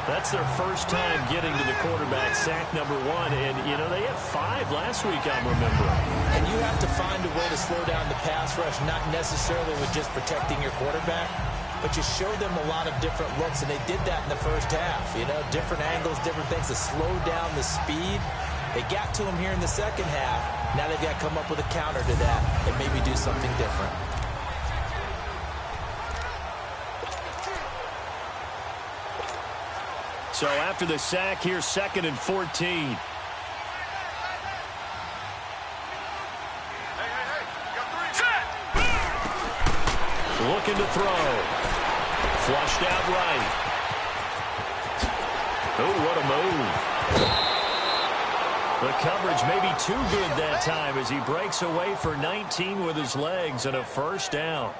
S2: That's their first time getting to the quarterback, sack number 1. And, you know, they had 5 last week, I'm remembering.
S3: And you have to find a way to slow down the pass rush, not necessarily with just protecting your quarterback, but you show them a lot of different looks, and they did that in the first half. You know, different angles, different things to slow down the speed. They got to him here in the second half. Now they've got to come up with a counter to that and maybe do something different.
S2: So after the sack, here's 2nd and 14. Looking to throw. Flushed out right. Oh, what a move. The coverage may be too good that time as he breaks away for 19 with his legs and a first down.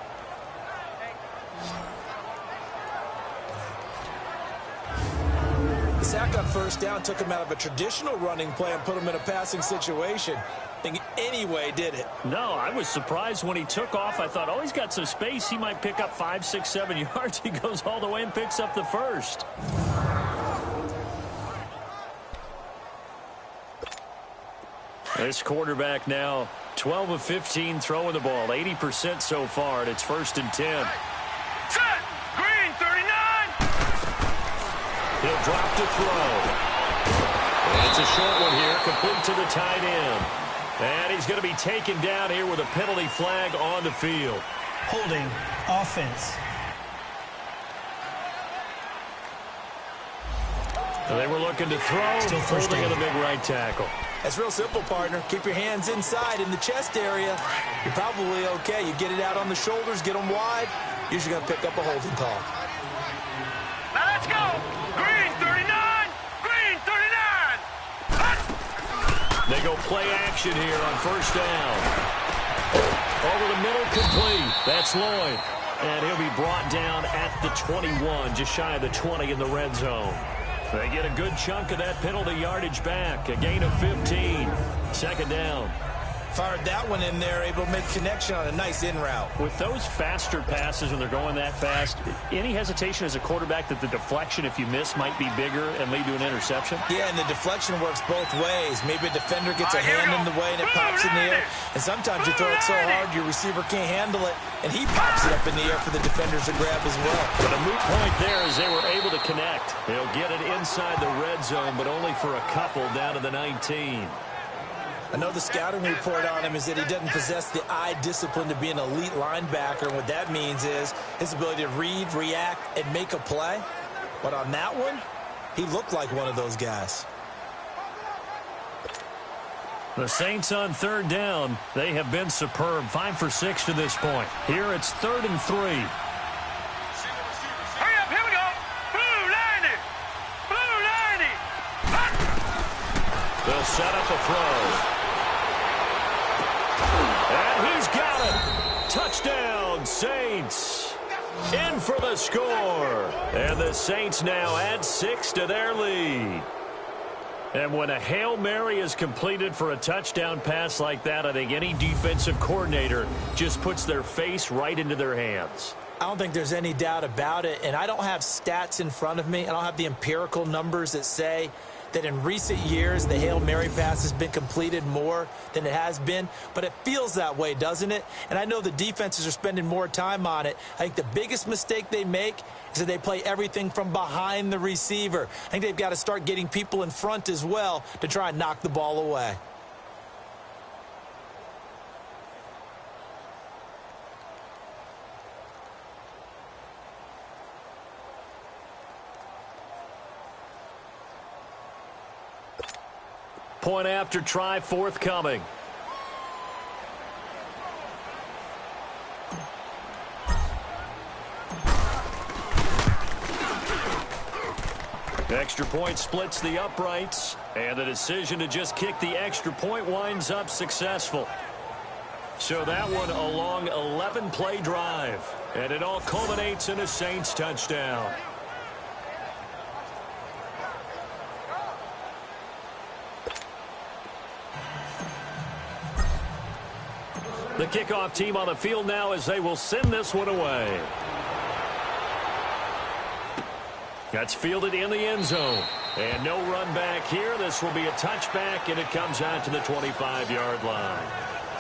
S3: The sack on first down took him out of a traditional running play and put him in a passing situation. I think anyway did it.
S2: No, I was surprised when he took off. I thought, oh, he's got some space. He might pick up 5, 6, 7 yards. He goes all the way and picks up the first. This quarterback now 12 of 15 throwing the ball, 80% so far, and it's 1st and 10.
S4: Set. Green 39.
S2: He'll drop to throw. And it's a short one here, complete to the tight end. And he's going to be taken down here with a penalty flag on the field.
S6: Holding offense.
S2: So they were looking to throw,
S6: Still first
S2: holding
S6: down.
S2: on the big right tackle.
S3: That's real simple, partner. Keep your hands inside in the chest area. You're probably okay. You get it out on the shoulders, get them wide. Usually going to pick up a holding call.
S4: Now let's go. Green 39. Green 39.
S2: They go play action here on first down. Over the middle, complete. That's Lloyd. And he'll be brought down at the 21, just shy of the 20 in the red zone. They get a good chunk of that penalty yardage back. A gain of 15. 2nd down.
S3: Fired that one in there, able to make connection on a nice in route.
S2: With those faster passes when they're going that fast, any hesitation as a quarterback that the deflection, if you miss, might be bigger and lead to an interception?
S3: Yeah, and the deflection works both ways. Maybe a defender gets a hand in the way and it pops in the air. And sometimes you throw it so hard your receiver can't handle it, and he pops it up in the air for the defenders to grab as well.
S2: But a moot point there as they were able to connect. They'll get it inside the red zone, but only for a couple down to the 19.
S3: I know the scouting report on him is that he doesn't possess the eye discipline to be an elite linebacker. And what that means is his ability to read, react, and make a play. But on that one, he looked like one of those guys.
S2: The Saints on third down. They have been superb. 5 for 6 to this point. Here it's 3rd and 3.
S4: Hurry up, here we go. Blue 90. Blue 90.
S2: They'll set up a throw. And he's got it. Touchdown, Saints. In for the score. And the Saints now add 6 to their lead. And when a Hail Mary is completed for a touchdown pass like that, I think any defensive coordinator just puts their face right into their hands.
S3: I don't think there's any doubt about it. And I don't have stats in front of me. I don't have the empirical numbers that say that in recent years the Hail Mary pass has been completed more than it has been. But it feels that way, doesn't it? And I know the defenses are spending more time on it. I think the biggest mistake they make is that they play everything from behind the receiver. I think they've got to start getting people in front as well to try and knock the ball away.
S2: Point after try forthcoming. Extra point splits the uprights, and the decision to just kick the extra point winds up successful. So that one a long 11-play drive, and it all culminates in a Saints touchdown. The kickoff team on the field now as they will send this one away. That's fielded in the end zone. And no run back here. This will be a touchback, and it comes out to the 25-yard line.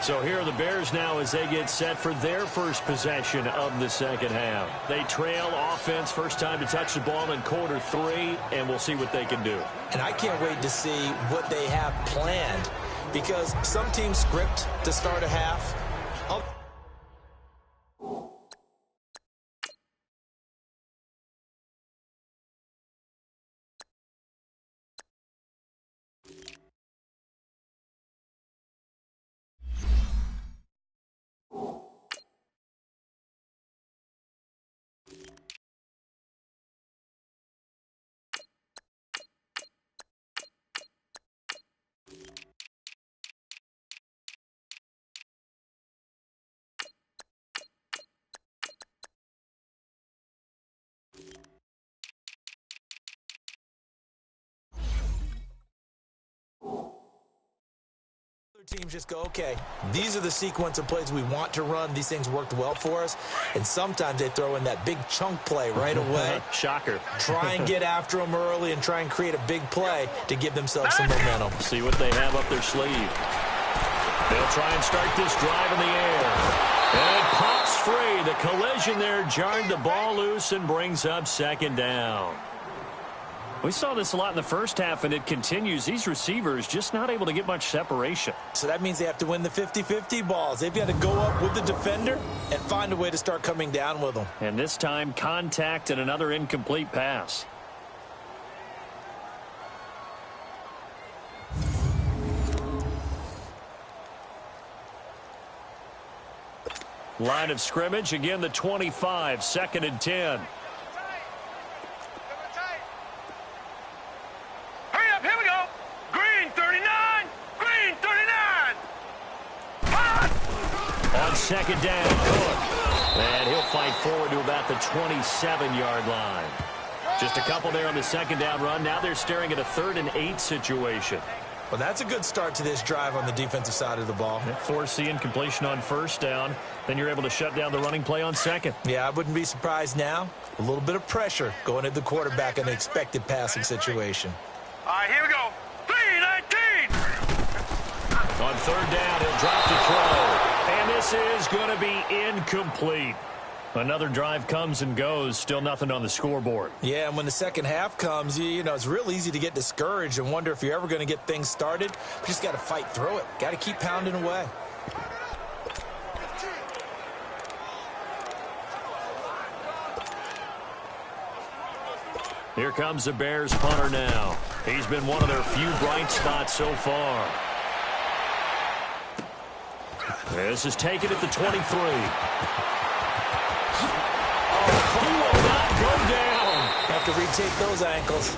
S2: So here are the Bears now as they get set for their first possession of the second half. They trail offense, first time to touch the ball in quarter 3, and we'll see what they can do.
S3: And I can't wait to see what they have planned, because some teams script to start a half. Teams just go, okay, these are the sequence of plays we want to run. These things worked well for us. And sometimes they throw in that big chunk play right away.
S2: Shocker.
S3: Try and get after them early and try and create a big play to give themselves some momentum.
S2: See what they have up their sleeve. They'll try and start this drive in the air. And it pops free. The collision there jarred the ball loose and brings up second down. We saw this a lot in the first half, and it continues. These receivers just not able to get much separation.
S3: So that means they have to win the 50-50 balls. They've got to go up with the defender and find a way to start coming down with them.
S2: And this time, contact and another incomplete pass. Line of scrimmage, again the 25, 2nd and 10. Second down, Cook. And he'll fight forward to about the 27-yard line. Just a couple there on the second down run. Now they're staring at a 3rd and 8 situation.
S3: Well, that's a good start to this drive on the defensive side of the ball.
S2: Forcing completion on first down. Then you're able to shut down the running play on second.
S3: Yeah, I wouldn't be surprised now. A little bit of pressure going at the quarterback in the expected passing situation.
S4: All right, here we go. 3-19.
S2: On third down, he'll drop to throw. And this is going to be incomplete. Another drive comes and goes, still nothing on the scoreboard.
S3: Yeah, and when the second half comes, you know, it's real easy to get discouraged and wonder if you're ever going to get things started. You just got to fight through it. Got to keep pounding away.
S2: Here comes the Bears punter now. He's been one of their few bright spots so far. This is taken at the 23. He will not go down.
S3: Have to retake those ankles.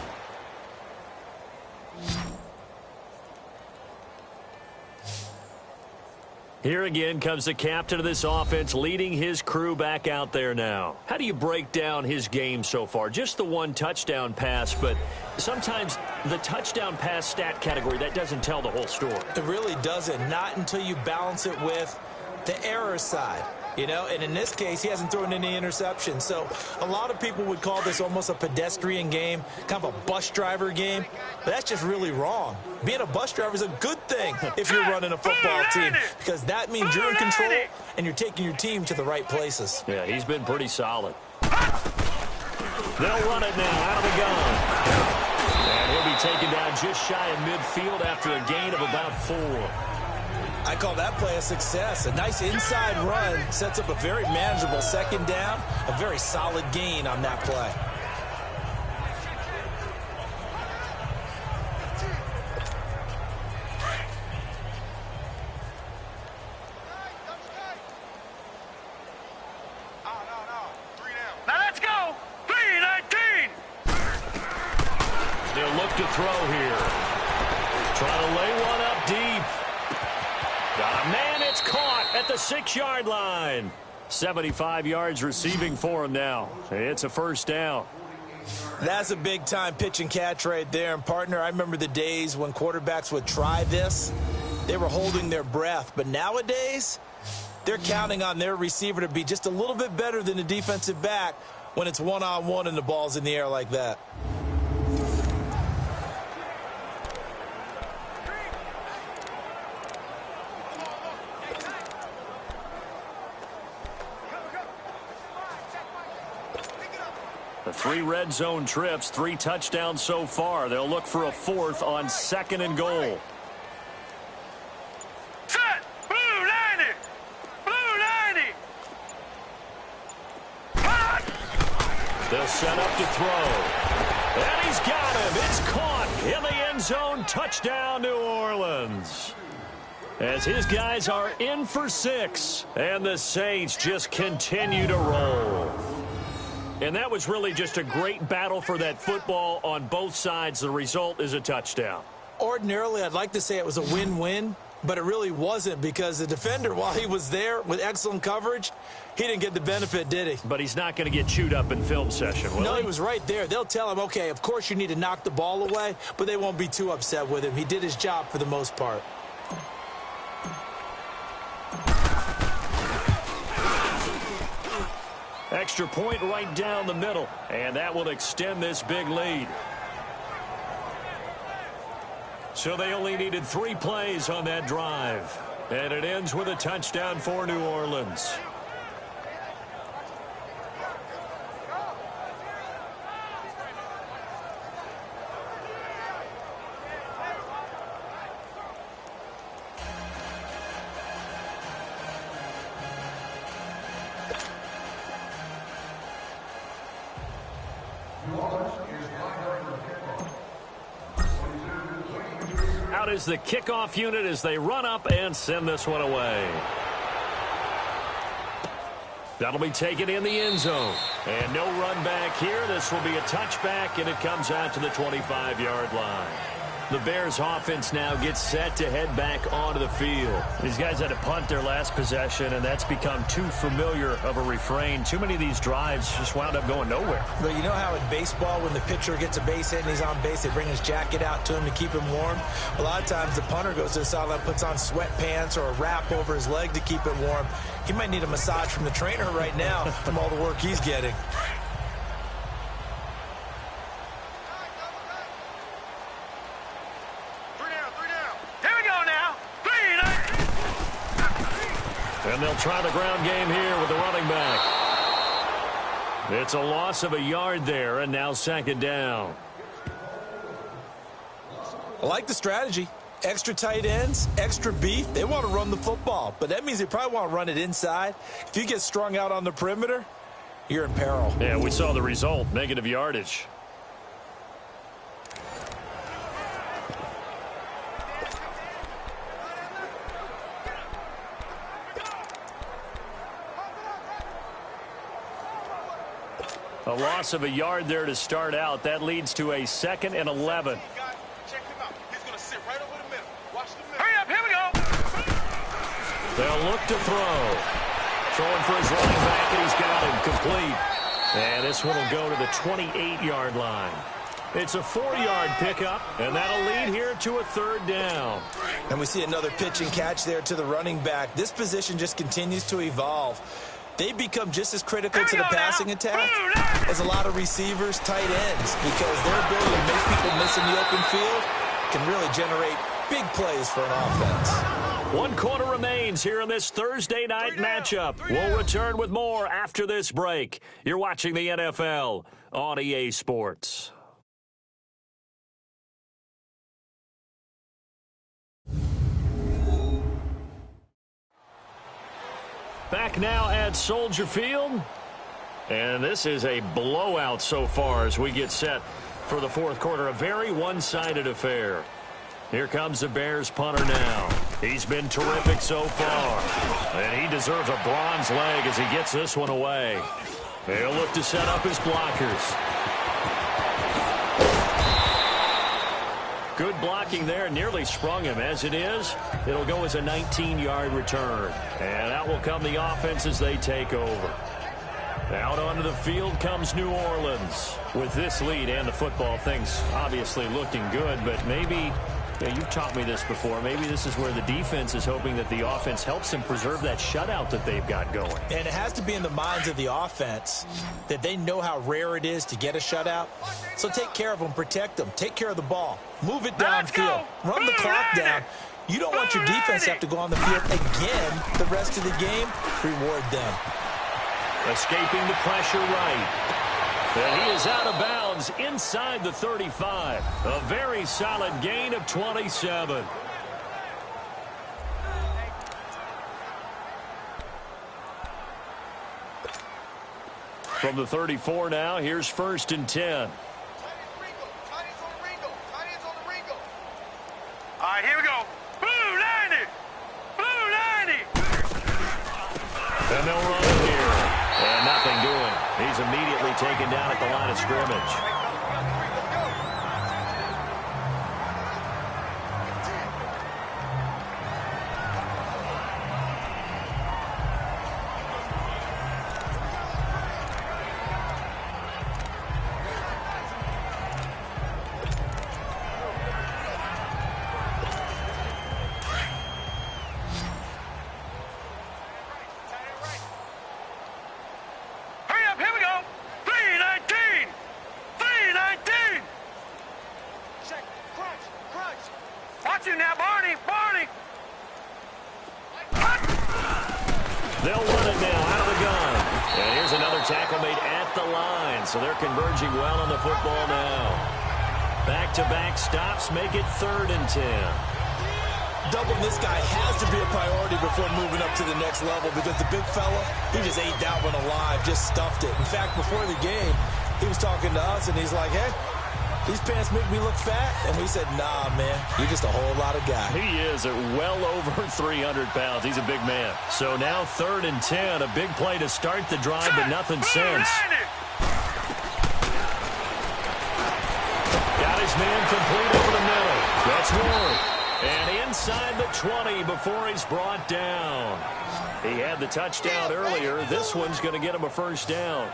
S2: Here again comes the captain of this offense, leading his crew back out there now. How do you break down his game so far? Just the one touchdown pass, but sometimes the touchdown pass stat category, that doesn't tell the whole story.
S3: It really doesn't. Not until you balance it with the error side. You know, and in this case, he hasn't thrown any interceptions. So a lot of people would call this almost a pedestrian game, kind of a bus driver game. But that's just really wrong. Being a bus driver is a good thing if you're running a football team, because that means you're in control and you're taking your team to the right places.
S2: Yeah, he's been pretty solid. They'll run it now out of the gun. And he'll be taken down just shy of midfield after a gain of about 4.
S3: I call that play a success. A nice inside run sets up a very manageable second down, a very solid gain on that play.
S4: Now let's go. 3-19.
S2: They'll look to throw here. Trying to lay one up deep. Got a man, it's caught at the 6-yard line. 75 yards receiving for him now. It's a first down.
S3: That's a big-time pitch and catch right there. And, partner, I remember the days when quarterbacks would try this. They were holding their breath. But nowadays, they're counting on their receiver to be just a little bit better than the defensive back when it's one-on-one and the ball's in the air like that.
S2: The 3 red zone trips, 3 touchdowns so far. They'll look for a 4th on 2nd and goal.
S4: Set. Blue 90. Blue 90.
S2: They'll set up to throw. And he's got him. It's caught in the end zone. Touchdown, New Orleans. As his guys are in for 6. And the Saints just continue to roll. And that was really just a great battle for that football on both sides. The result is a touchdown.
S3: Ordinarily, I'd like to say it was a win-win, but it really wasn't, because the defender, while he was there with excellent coverage, he didn't get the benefit, did he?
S2: But he's not going to get chewed up in film session, will he?
S3: No, he was right there. They'll tell him, okay, of course you need to knock the ball away, but they won't be too upset with him. He did his job for the most part.
S2: Extra point right down the middle, and that will extend this big lead. So they only needed 3 plays on that drive, and it ends with a touchdown for New Orleans. Out is the kickoff unit as they run up and send this one away. That'll be taken in the end zone. And no run back here. This will be a touchback, and it comes out to the 25-yard line. The Bears offense now gets set to head back onto the field. These guys had to punt their last possession, and that's become too familiar of a refrain. Too many of these drives just wound up going nowhere.
S3: But you know how in baseball, when the pitcher gets a base hit and he's on base, they bring his jacket out to him to keep him warm? A lot of times the punter goes to the sideline, puts on sweatpants or a wrap over his leg to keep it warm. He might need a massage from the trainer right now from all the work he's getting.
S2: And they'll try the ground game here with the running back. It's a loss of a yard there, and now second down.
S3: I like the strategy. Extra tight ends, extra beef. They want to run the football, but that means they probably want to run it inside. If you get strung out on the perimeter, you're in peril.
S2: Yeah, we saw the result, negative yardage. A loss of a yard there to start out. That leads to a 2nd and 11.
S4: Check him out. He's going to sit right over the middle. Watch the middle.
S1: Hurry up, here we go.
S2: They'll look to throw. Throwing for his running back, and he's got him complete. And this one will go to the 28-yard line. It's a 4-yard pickup, and that'll lead here to a 3rd down.
S3: And we see another pitch and catch there to the running back. This position just continues to evolve. They become just as critical to the passing attack as a lot of receivers, tight ends, because their ability to make people miss in the open field can really generate big plays for an offense.
S2: 1 quarter remains here in this Thursday night matchup. We'll return with more after this break. You're watching the NFL on EA Sports. Back now at Soldier Field. And this is a blowout so far as we get set for the 4th quarter. A very one-sided affair. Here comes the Bears punter now. He's been terrific so far. And he deserves a bronze leg as he gets this one away. He'll look to set up his blockers. Good blocking there. Nearly sprung him. As it is, it'll go as a 19-yard return. And out will come the offense as they take over. Out onto the field comes New Orleans. With this lead and the football, things obviously looking good, but maybe, you've taught me this before, maybe this is where the defense is hoping that the offense helps them preserve that shutout that they've got going.
S3: And it has to be in the minds of the offense that they know how rare it is to get a shutout. So take care of them, protect them, take care of the ball, move it downfield, run the clock down. You don't want your defense to have to go on the field again the rest of the game. Reward them.
S2: Escaping the pressure right. And he is out of bounds inside the 35. A very solid gain of 27. From the 34 now, here's 1st and 10.
S4: All right, here we go. Blue 90. Blue 90.
S2: And they'll run it here. And nothing doing. He's immediately taken down at the line of scrimmage. They'll run it now out of the gun. And here's another tackle made at the line. So they're converging well on the football now. Back-to-back stops make it 3rd and 10.
S3: Doubling this guy has to be a priority before moving up to the next level because the big fella, he just ate that one alive, just stuffed it. In fact, before the game, he was talking to us, and he's like, hey, these pants make me look fat. And we said, nah, man, you're just a whole lot of guy.
S2: He is at well over 300 pounds. He's a big man. So now 3rd and 10, a big play to start the drive, but nothing since. Got his man complete over the middle. That's Ward. And inside the 20 before he's brought down. He had the touchdown earlier. This one's going to get him a 1st down.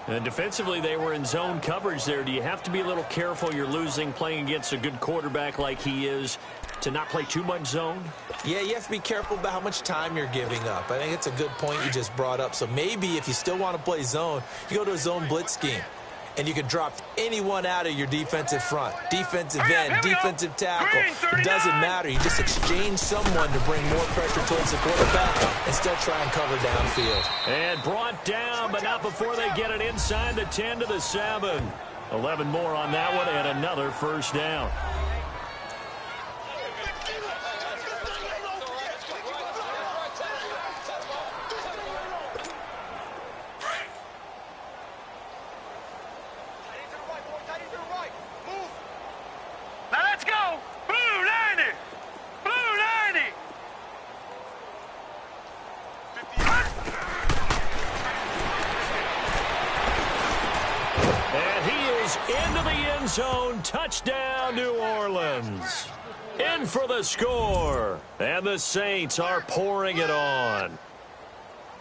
S2: And defensively, they were in zone coverage there. Do you have to be a little careful? You're losing, playing against a good quarterback like he is, to not play too much zone?
S3: Yeah, you have to be careful about how much time you're giving up. I think it's a good point you just brought up. So maybe if you still want to play zone, you go to a zone blitz scheme. and you can drop anyone out of your defensive front. Defensive end, defensive tackle. It doesn't matter. You just exchange someone to bring more pressure towards the quarterback and still try and cover downfield.
S2: And brought down, but not before they get it inside the 10 to the 7. 11 more on that one and another first down. Zone, touchdown, New Orleans. In for the score. And the Saints are pouring it on.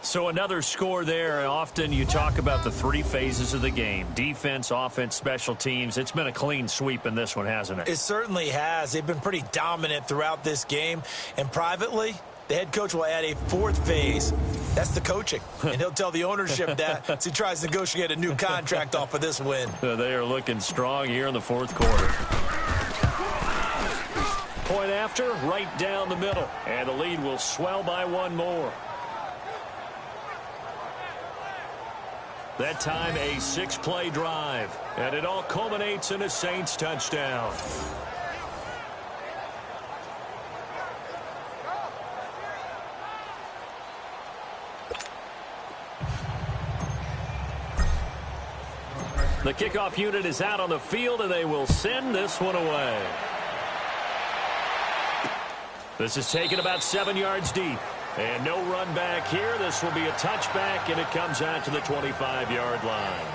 S2: So another score there. Often you talk about the three phases of the game. Defense, offense, special teams. It's been a clean sweep in this one, hasn't it?
S3: It certainly has. They've been pretty dominant throughout this game. And privately, the head coach will add a fourth phase. That's the coaching. And he'll tell the ownership that as he tries to negotiate a new contract off of this win.
S2: They are looking strong here in the fourth quarter. Point after, right down the middle. And the lead will swell by one more. That time a 6-play drive. And it all culminates in a Saints touchdown. The kickoff unit is out on the field, and they will send this one away. This is taken about 7 yards deep. And no run back here. This will be a touchback, and it comes out to the 25-yard line.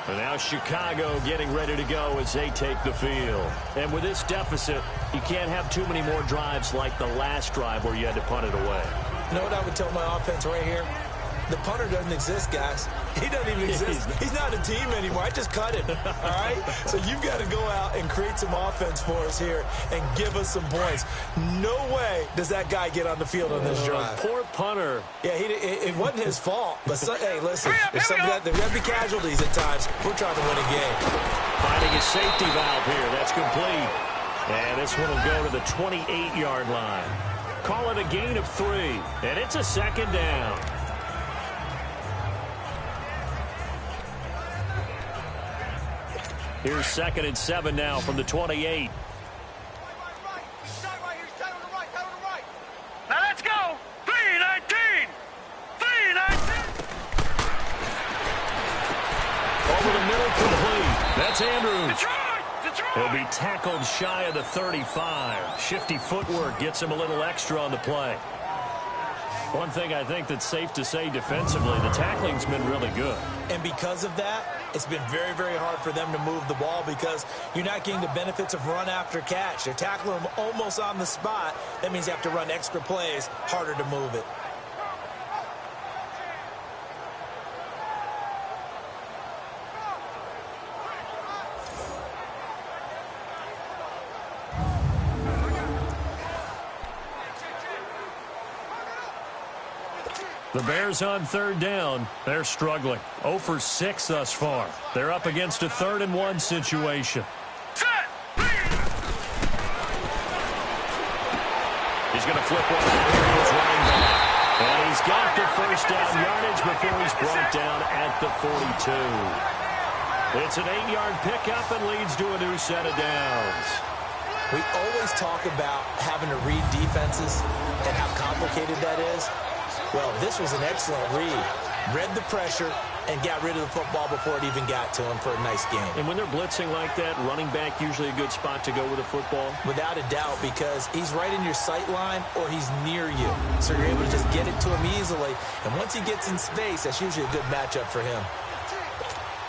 S2: And now Chicago getting ready to go as they take the field. And with this deficit, you can't have too many more drives like the last drive where you had to punt it away.
S3: You know what I would tell my offense right here? The punter doesn't exist, guys. He doesn't even exist. He's not a team anymore. I just cut him, all right? So you've got to go out and create some offense for us here and give us some points. No way does that guy get on the field on this drive.
S2: Poor punter.
S3: Yeah, it wasn't his fault. But, hey, listen, there's going to be casualties at times. We're trying to win a game.
S2: Finding a safety valve here. That's complete. And this one will go to the 28-yard line. Call it a gain of 3. And it's a second down. Here's 2nd and 7 now from the 28.
S4: Now let's go. 3-19. 3-19.
S2: Over the middle, complete. That's Andrews.
S4: Detroit.
S2: He'll be tackled shy of the 35. Shifty footwork gets him a little extra on the play. One thing I think that's safe to say defensively, the tackling's been really good.
S3: And because of that, it's been very, very hard for them to move the ball because you're not getting the benefits of run after catch. They're tackling them almost on the spot. That means you have to run extra plays, harder to move it.
S2: The Bears on 3rd down. They're struggling. 0 for 6 thus far. They're up against a 3rd and 1 situation. He's going to flip one out here. He's running back. And he's got the first down yardage before he's brought down at the 42. It's an 8-yard pickup and leads to a new set of downs.
S3: We always talk about having to read defenses and how complicated that is. Well, this was an excellent read. Read the pressure and got rid of the football before it even got to him for a nice game.
S2: And when they're blitzing like that, running back usually a good spot to go with the football?
S3: Without a doubt, because he's right in your sight line or he's near you. So you're able to just get it to him easily. And once he gets in space, that's usually a good matchup for him.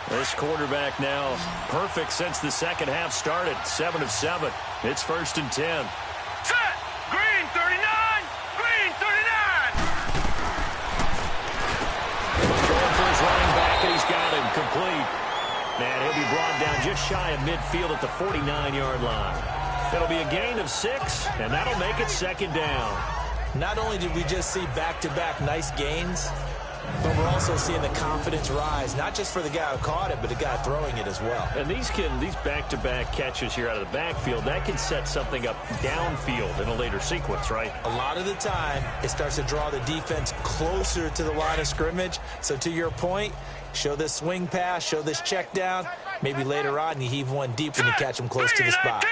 S2: This quarterback now perfect since the second half started. 7 of 7. It's 1st and 10.
S4: Set. Green 39. Green 39.
S2: Running back, and he's got him complete. And he'll be brought down just shy of midfield at the 49-yard line. It'll be a gain of 6, and that'll make it 2nd down.
S3: Not only did we just see back-to-back nice gains, But we're also seeing the confidence rise, not just for the guy who caught it, but the guy throwing it as well.
S2: And these back-to-back catches here out of the backfield, that can set something up downfield in a later sequence, right?
S3: A lot of the time, it starts to draw the defense closer to the line of scrimmage. So to your point, show this swing pass, show this check down. Maybe later on, you heave one deep when you catch him close to the spot.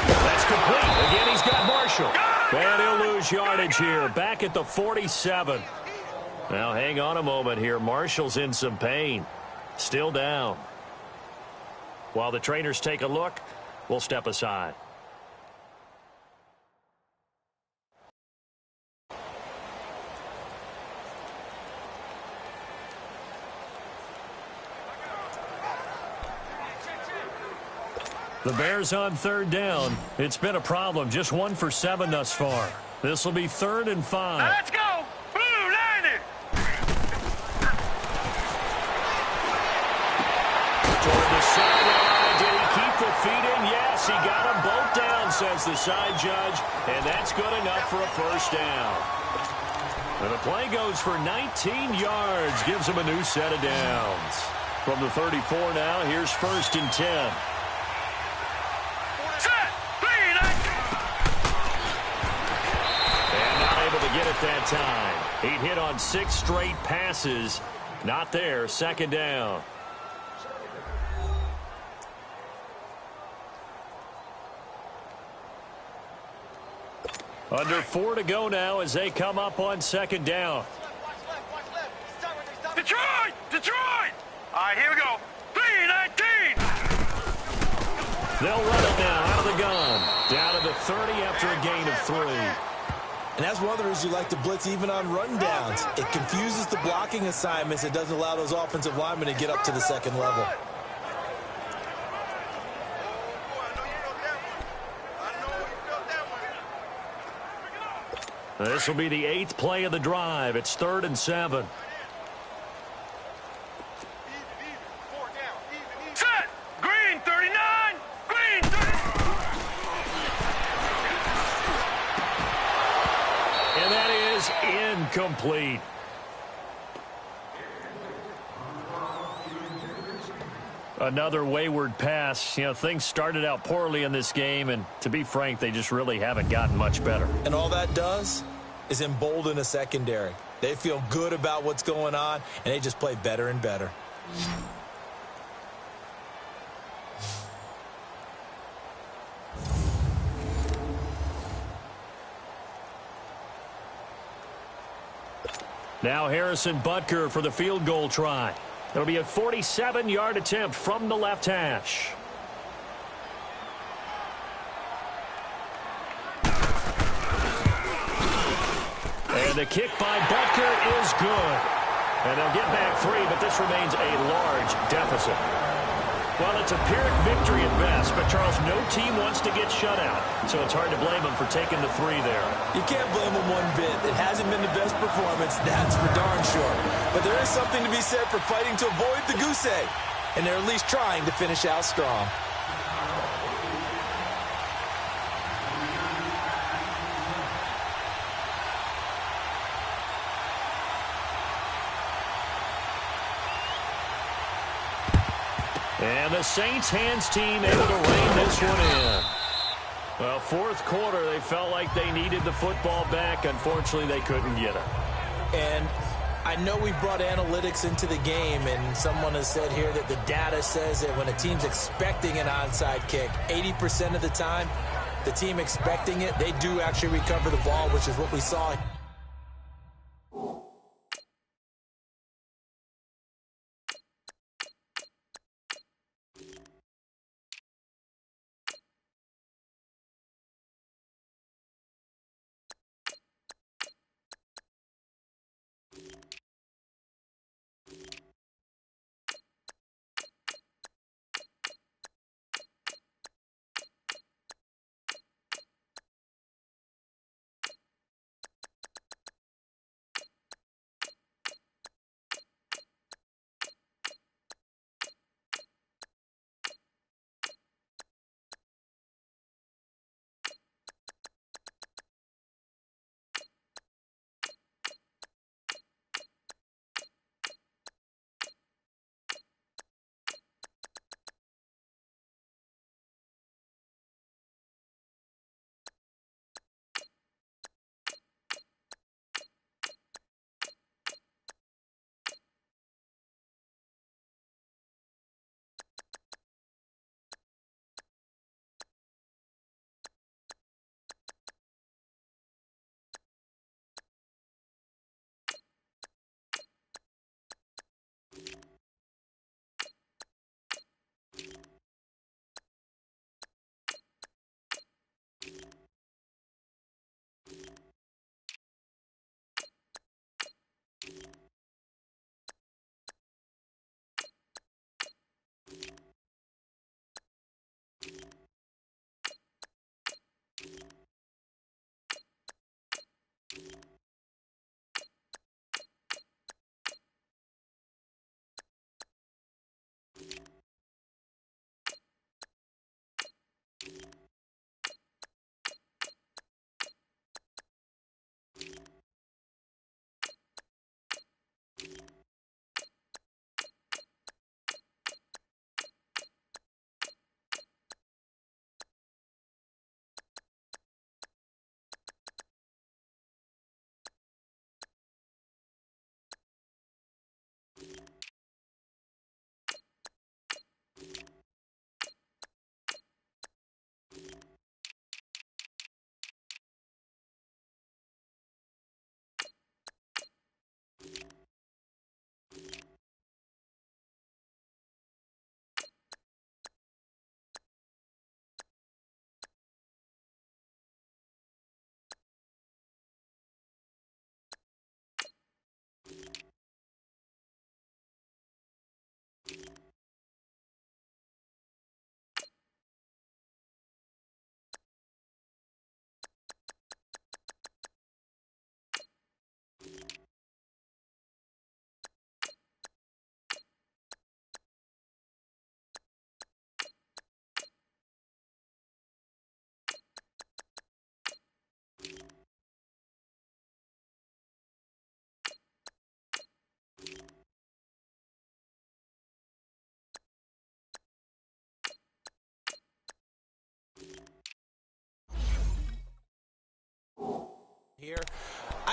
S2: That's complete. Again, he's got Marshall. And he'll lose yardage here, back at the 47. Now, hang on a moment here. Marshall's in some pain. Still down. While the trainers take a look, we'll step aside. The Bears on third down. It's been a problem. Just 1 for 7 thus far. This will be 3rd and 5.
S4: Let's go! Blue, line it!
S2: Toward the sideline. Did he keep the feet in? Yes, he got them both down, says the side judge. And that's good enough for a first down. And the play goes for 19 yards. Gives him a new set of downs. From the 34 now, here's 1st and 10. Get it that time. He'd hit on 6 straight passes. Not there. 2nd down. Under 4 to go now as they come up on 2nd down.
S4: Watch left. Detroit! Detroit! All right, here we go. 3-19!
S2: They'll run it now out of the gun. Down to the 30 after a gain of 3.
S3: And that's one of the reasons you like to blitz even on rundowns. It confuses the blocking assignments. It doesn't allow those offensive linemen to get up to the 2nd level.
S2: This will be the 8th play of the drive. It's 3rd and 7.
S4: Set! Green 39! Green 39!
S2: And that is incomplete. Another wayward pass. You know, things started out poorly in this game, and to be frank, they just really haven't gotten much better.
S3: And all that does is embolden a secondary. They feel good about what's going on, and they just play better and better.
S2: Now Harrison Butker for the field goal try. It'll be a 47-yard attempt from the left hash. And the kick by Butker is good. And they'll get back 3, but this remains a large deficit. Well, it's a Pyrrhic victory at best, but Charles, no team wants to get shut out, so it's hard to blame them for taking the 3 there.
S3: You can't blame them one bit. It hasn't been the best performance, that's for darn sure. But there is something to be said for fighting to avoid the goose egg, and they're at least trying to finish out strong.
S2: And the Saints hands team able to rein this one in. Well, 4th quarter, they felt like they needed the football back. Unfortunately, they couldn't get it.
S3: And I know we brought analytics into the game, and someone has said here that the data says that when a team's expecting an onside kick, 80% of the time, the team expecting it, they do actually recover the ball, which is what we saw.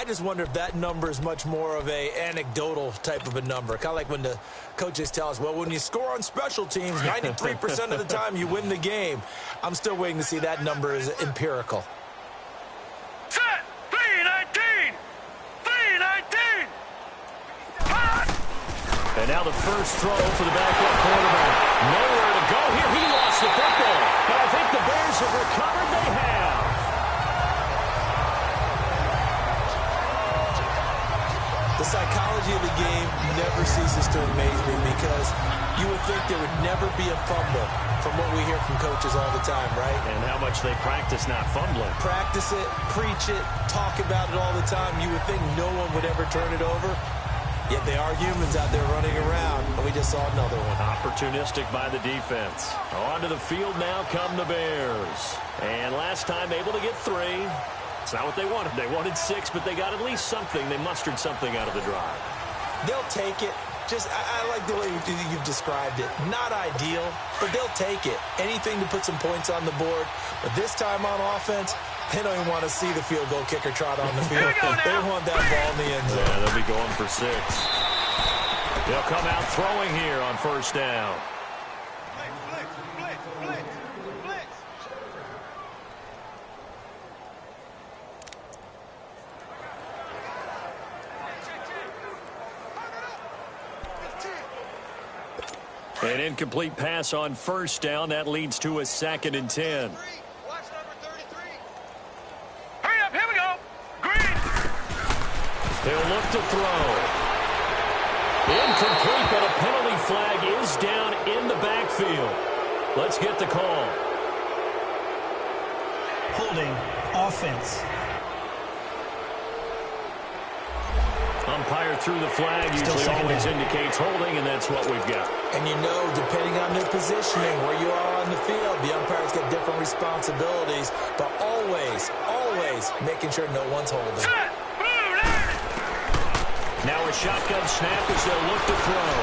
S3: I just wonder if that number is much more of a anecdotal type of a number. Kind of like when the coaches tell us, well, when you score on special teams, 93% of the time you win the game. I'm still waiting to see that number is empirical.
S4: Set! 319! 319! Hot!
S2: And now the first throw for the backup quarterback. Nowhere to go here. He lost the football. But I think the Bears have recovered. They have.
S3: The psychology of the game never ceases to amaze me because you would think there would never be a fumble from what we hear from coaches all the time, right?
S2: And how much they practice not fumbling.
S3: Practice it, preach it, talk about it all the time. You would think no one would ever turn it over. Yet they are humans out there running around, and we just saw another one.
S2: Opportunistic by the defense. Onto the field now come the Bears. And last time able to get 3. It's not what they wanted. They wanted 6, but they got at least something. They mustered something out of the drive.
S3: They'll take it. I like the way you've described it. Not ideal, but they'll take it. Anything to put some points on the board. But this time on offense, they don't even want to see the field goal kicker trot on the field. They want that ball in the end zone.
S2: Yeah, they'll be going for 6. They'll come out throwing here on first down. An incomplete pass on first down. That leads to a 2nd and 10.
S4: Hurry up, here we go. Green.
S2: He'll look to throw. Incomplete, but a penalty flag is down in the backfield. Let's get the call.
S6: Holding offense.
S2: Umpire through the flag usually always indicates holding, and that's what we've got.
S3: And you know, depending on their positioning, where you are on the field, the umpires get different responsibilities, but always, always making sure no one's holding.
S4: Set! Move,
S2: now a shotgun snap as they'll look to throw.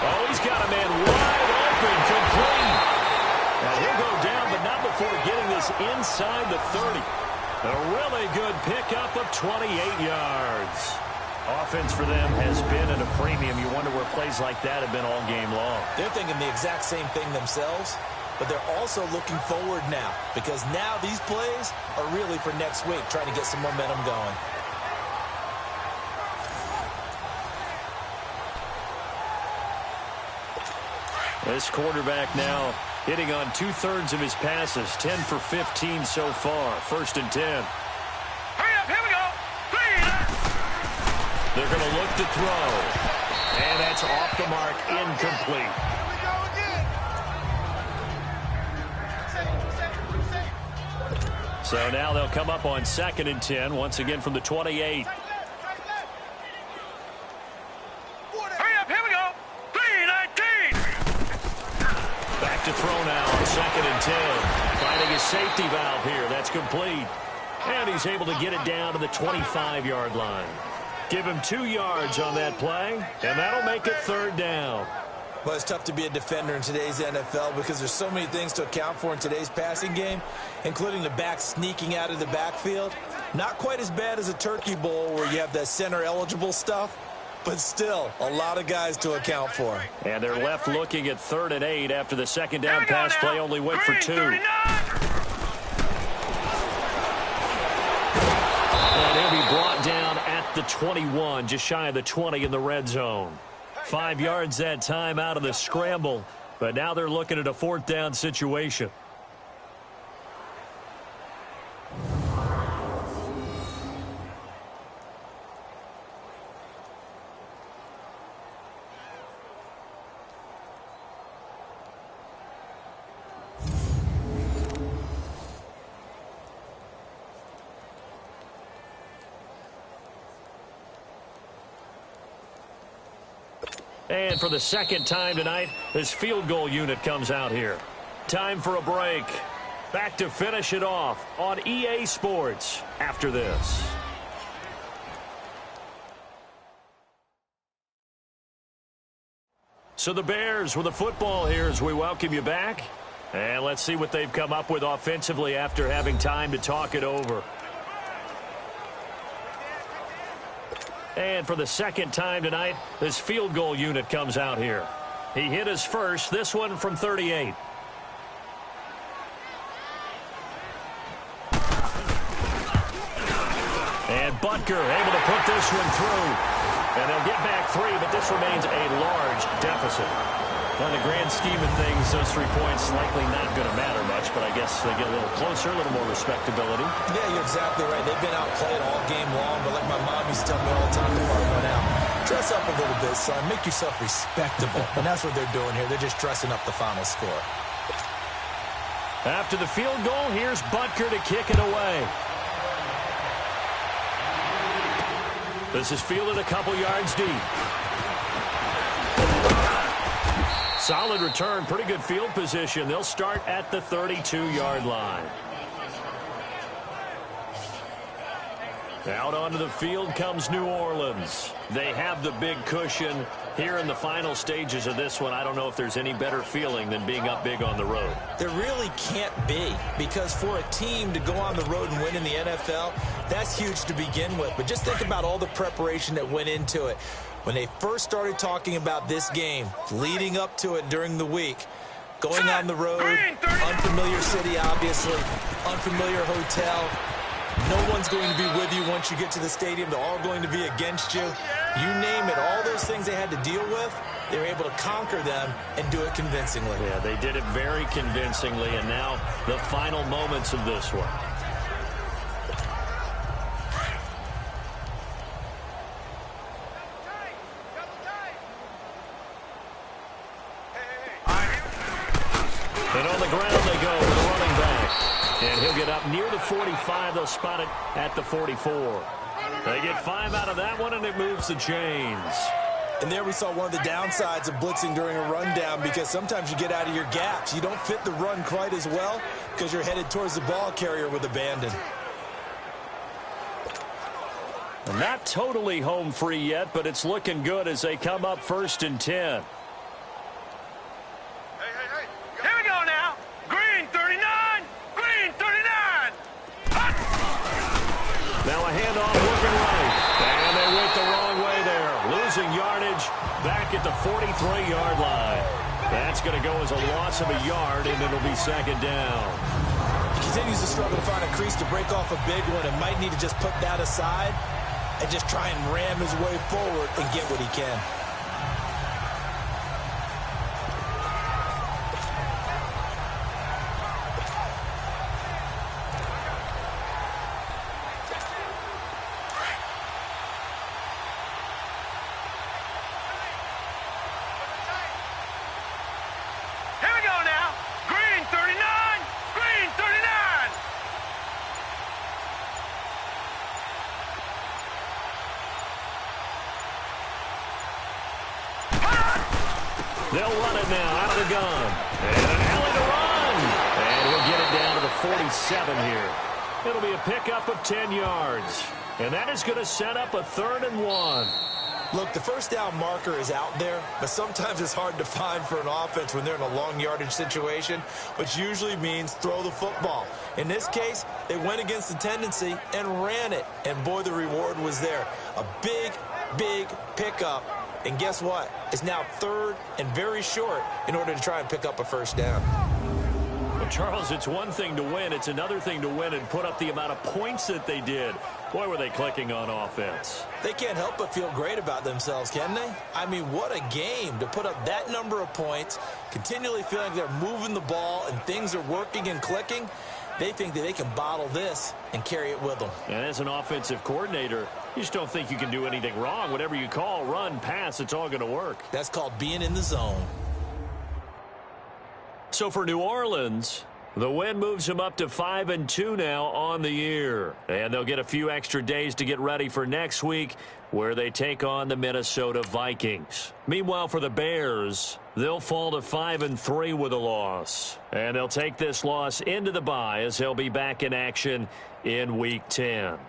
S2: Oh, he's got a man wide open, complete. Now he'll go down, but not before getting this inside the 30. A really good pickup of 28 yards. Offense for them has been at a premium. You wonder where plays like that have been all game long.
S3: They're thinking the exact same thing themselves, but they're also looking forward now because now these plays are really for next week, trying to get some momentum going.
S2: This quarterback now hitting on 2/3 of his passes, 10 for 15 so far. 1st and 10.
S4: Hurry up, here we go.
S2: They're going to look to throw. And that's off the mark, incomplete.
S4: Here we go again.
S2: So now they'll come up on 2nd and 10, once again from the 28.
S4: Hurry up, here we go. 319.
S2: Back to throw now on 2nd and 10. Finding his safety valve here. That's complete. And he's able to get it down to the 25-yard line. Give him 2 yards on that play, and that'll make it 3rd down.
S3: Well, it's tough to be a defender in today's NFL because there's so many things to account for in today's passing game, including the back sneaking out of the backfield. Not quite as bad as a turkey bowl where you have that center-eligible stuff, but still a lot of guys to account for.
S2: And they're left looking at 3rd and 8 after the 2nd down pass play only went for 2.
S4: 39.
S2: And he'll be brought down at the 21, just shy of the 20 in the red zone. 5 yards that time out of the scramble, but now they're looking at a 4th down situation. And for the 2nd time tonight, this field goal unit comes out here. Time for a break. Back to finish it off on EA Sports after this. So the Bears with the football here as we welcome you back. And let's see what they've come up with offensively after having time to talk it over. And for the second time tonight, this field goal unit comes out here. He hit his first, this one from 38. And Butker able to put this one through. And they'll get back 3, but this remains a large deficit. On the grand scheme of things, those 3 points likely not going to matter much, but I guess they get a little closer, a little more respectability.
S3: Yeah, you're exactly right. They've been outplayed all game long, but like my mom used to tell me all the time before I went out, dress up a little bit, son. Make yourself respectable. And that's what they're doing here. They're just dressing up the final score.
S2: After the field goal, here's Butker to kick it away. This is fielded a couple yards deep. Solid return, pretty good field position. They'll start at the 32-yard line. Out onto the field comes New Orleans. They have the big cushion here in the final stages of this one. I don't know if there's any better feeling than being up big on the road.
S3: There really can't be, because for a team to go on the road and win in the NFL, that's huge to begin with. But just think about all the preparation that went into it. When they first started talking about this game, leading up to it during the week, going on the road, unfamiliar city, obviously, unfamiliar hotel. No one's going to be with you once you get to the stadium. They're all going to be against you. You name it, all those things they had to deal with, they were able to conquer them and do it convincingly.
S2: Yeah, they did it very convincingly, and now the final moments of this one. And on the ground they go with a running back. And he'll get up near the 45. They'll spot it at the 44. They get 5 out of that one, and it moves the chains.
S3: And there we saw one of the downsides of blitzing during a rundown, because sometimes you get out of your gaps. You don't fit the run quite as well because you're headed towards the ball carrier with abandon.
S2: Not totally home free yet, but it's looking good as they come up 1st and 10.
S4: Here we go now. Green 39. Green 39.
S2: Now a handoff looking right. And they went the wrong way there. Losing yardage back at the 43-yard line. That's going to go as a loss of a yard, and it'll be 2nd down.
S3: He continues to struggle to find a crease to break off a big one, and might need to just put that aside and just try and ram his way forward and get what he can.
S4: Here we go now. Green 39. Green 39.
S2: They'll run it now out of the gun. And an alley to run. And we'll get it down to the 47 here. It'll be a pickup of 10 yards. And that is going to set up a 3rd and 1.
S3: Look, the first down marker is out there, but sometimes it's hard to find for an offense when they're in a long yardage situation, which usually means throw the football. In this case, they went against the tendency and ran it, and boy, the reward was there. A big, big pickup, and guess what? It's now 3rd and very short in order to try and pick up a 1st down.
S2: Well, Charles, it's one thing to win. It's another thing to win and put up the amount of points that they did. Boy, were they clicking on offense.
S3: They can't help but feel great about themselves, can they? I mean, what a game to put up that number of points, continually feeling they're moving the ball and things are working and clicking. They think that they can bottle this and carry it with them.
S2: And as an offensive coordinator, you just don't think you can do anything wrong. Whatever you call, run, pass, it's all going to work.
S3: That's called being in the zone.
S2: So for New Orleans, the win moves them up to 5-2 now on the year. And they'll get a few extra days to get ready for next week, where they take on the Minnesota Vikings. Meanwhile, for the Bears, they'll fall to 5-3 with a loss. And they'll take this loss into the bye as they'll be back in action in Week 10.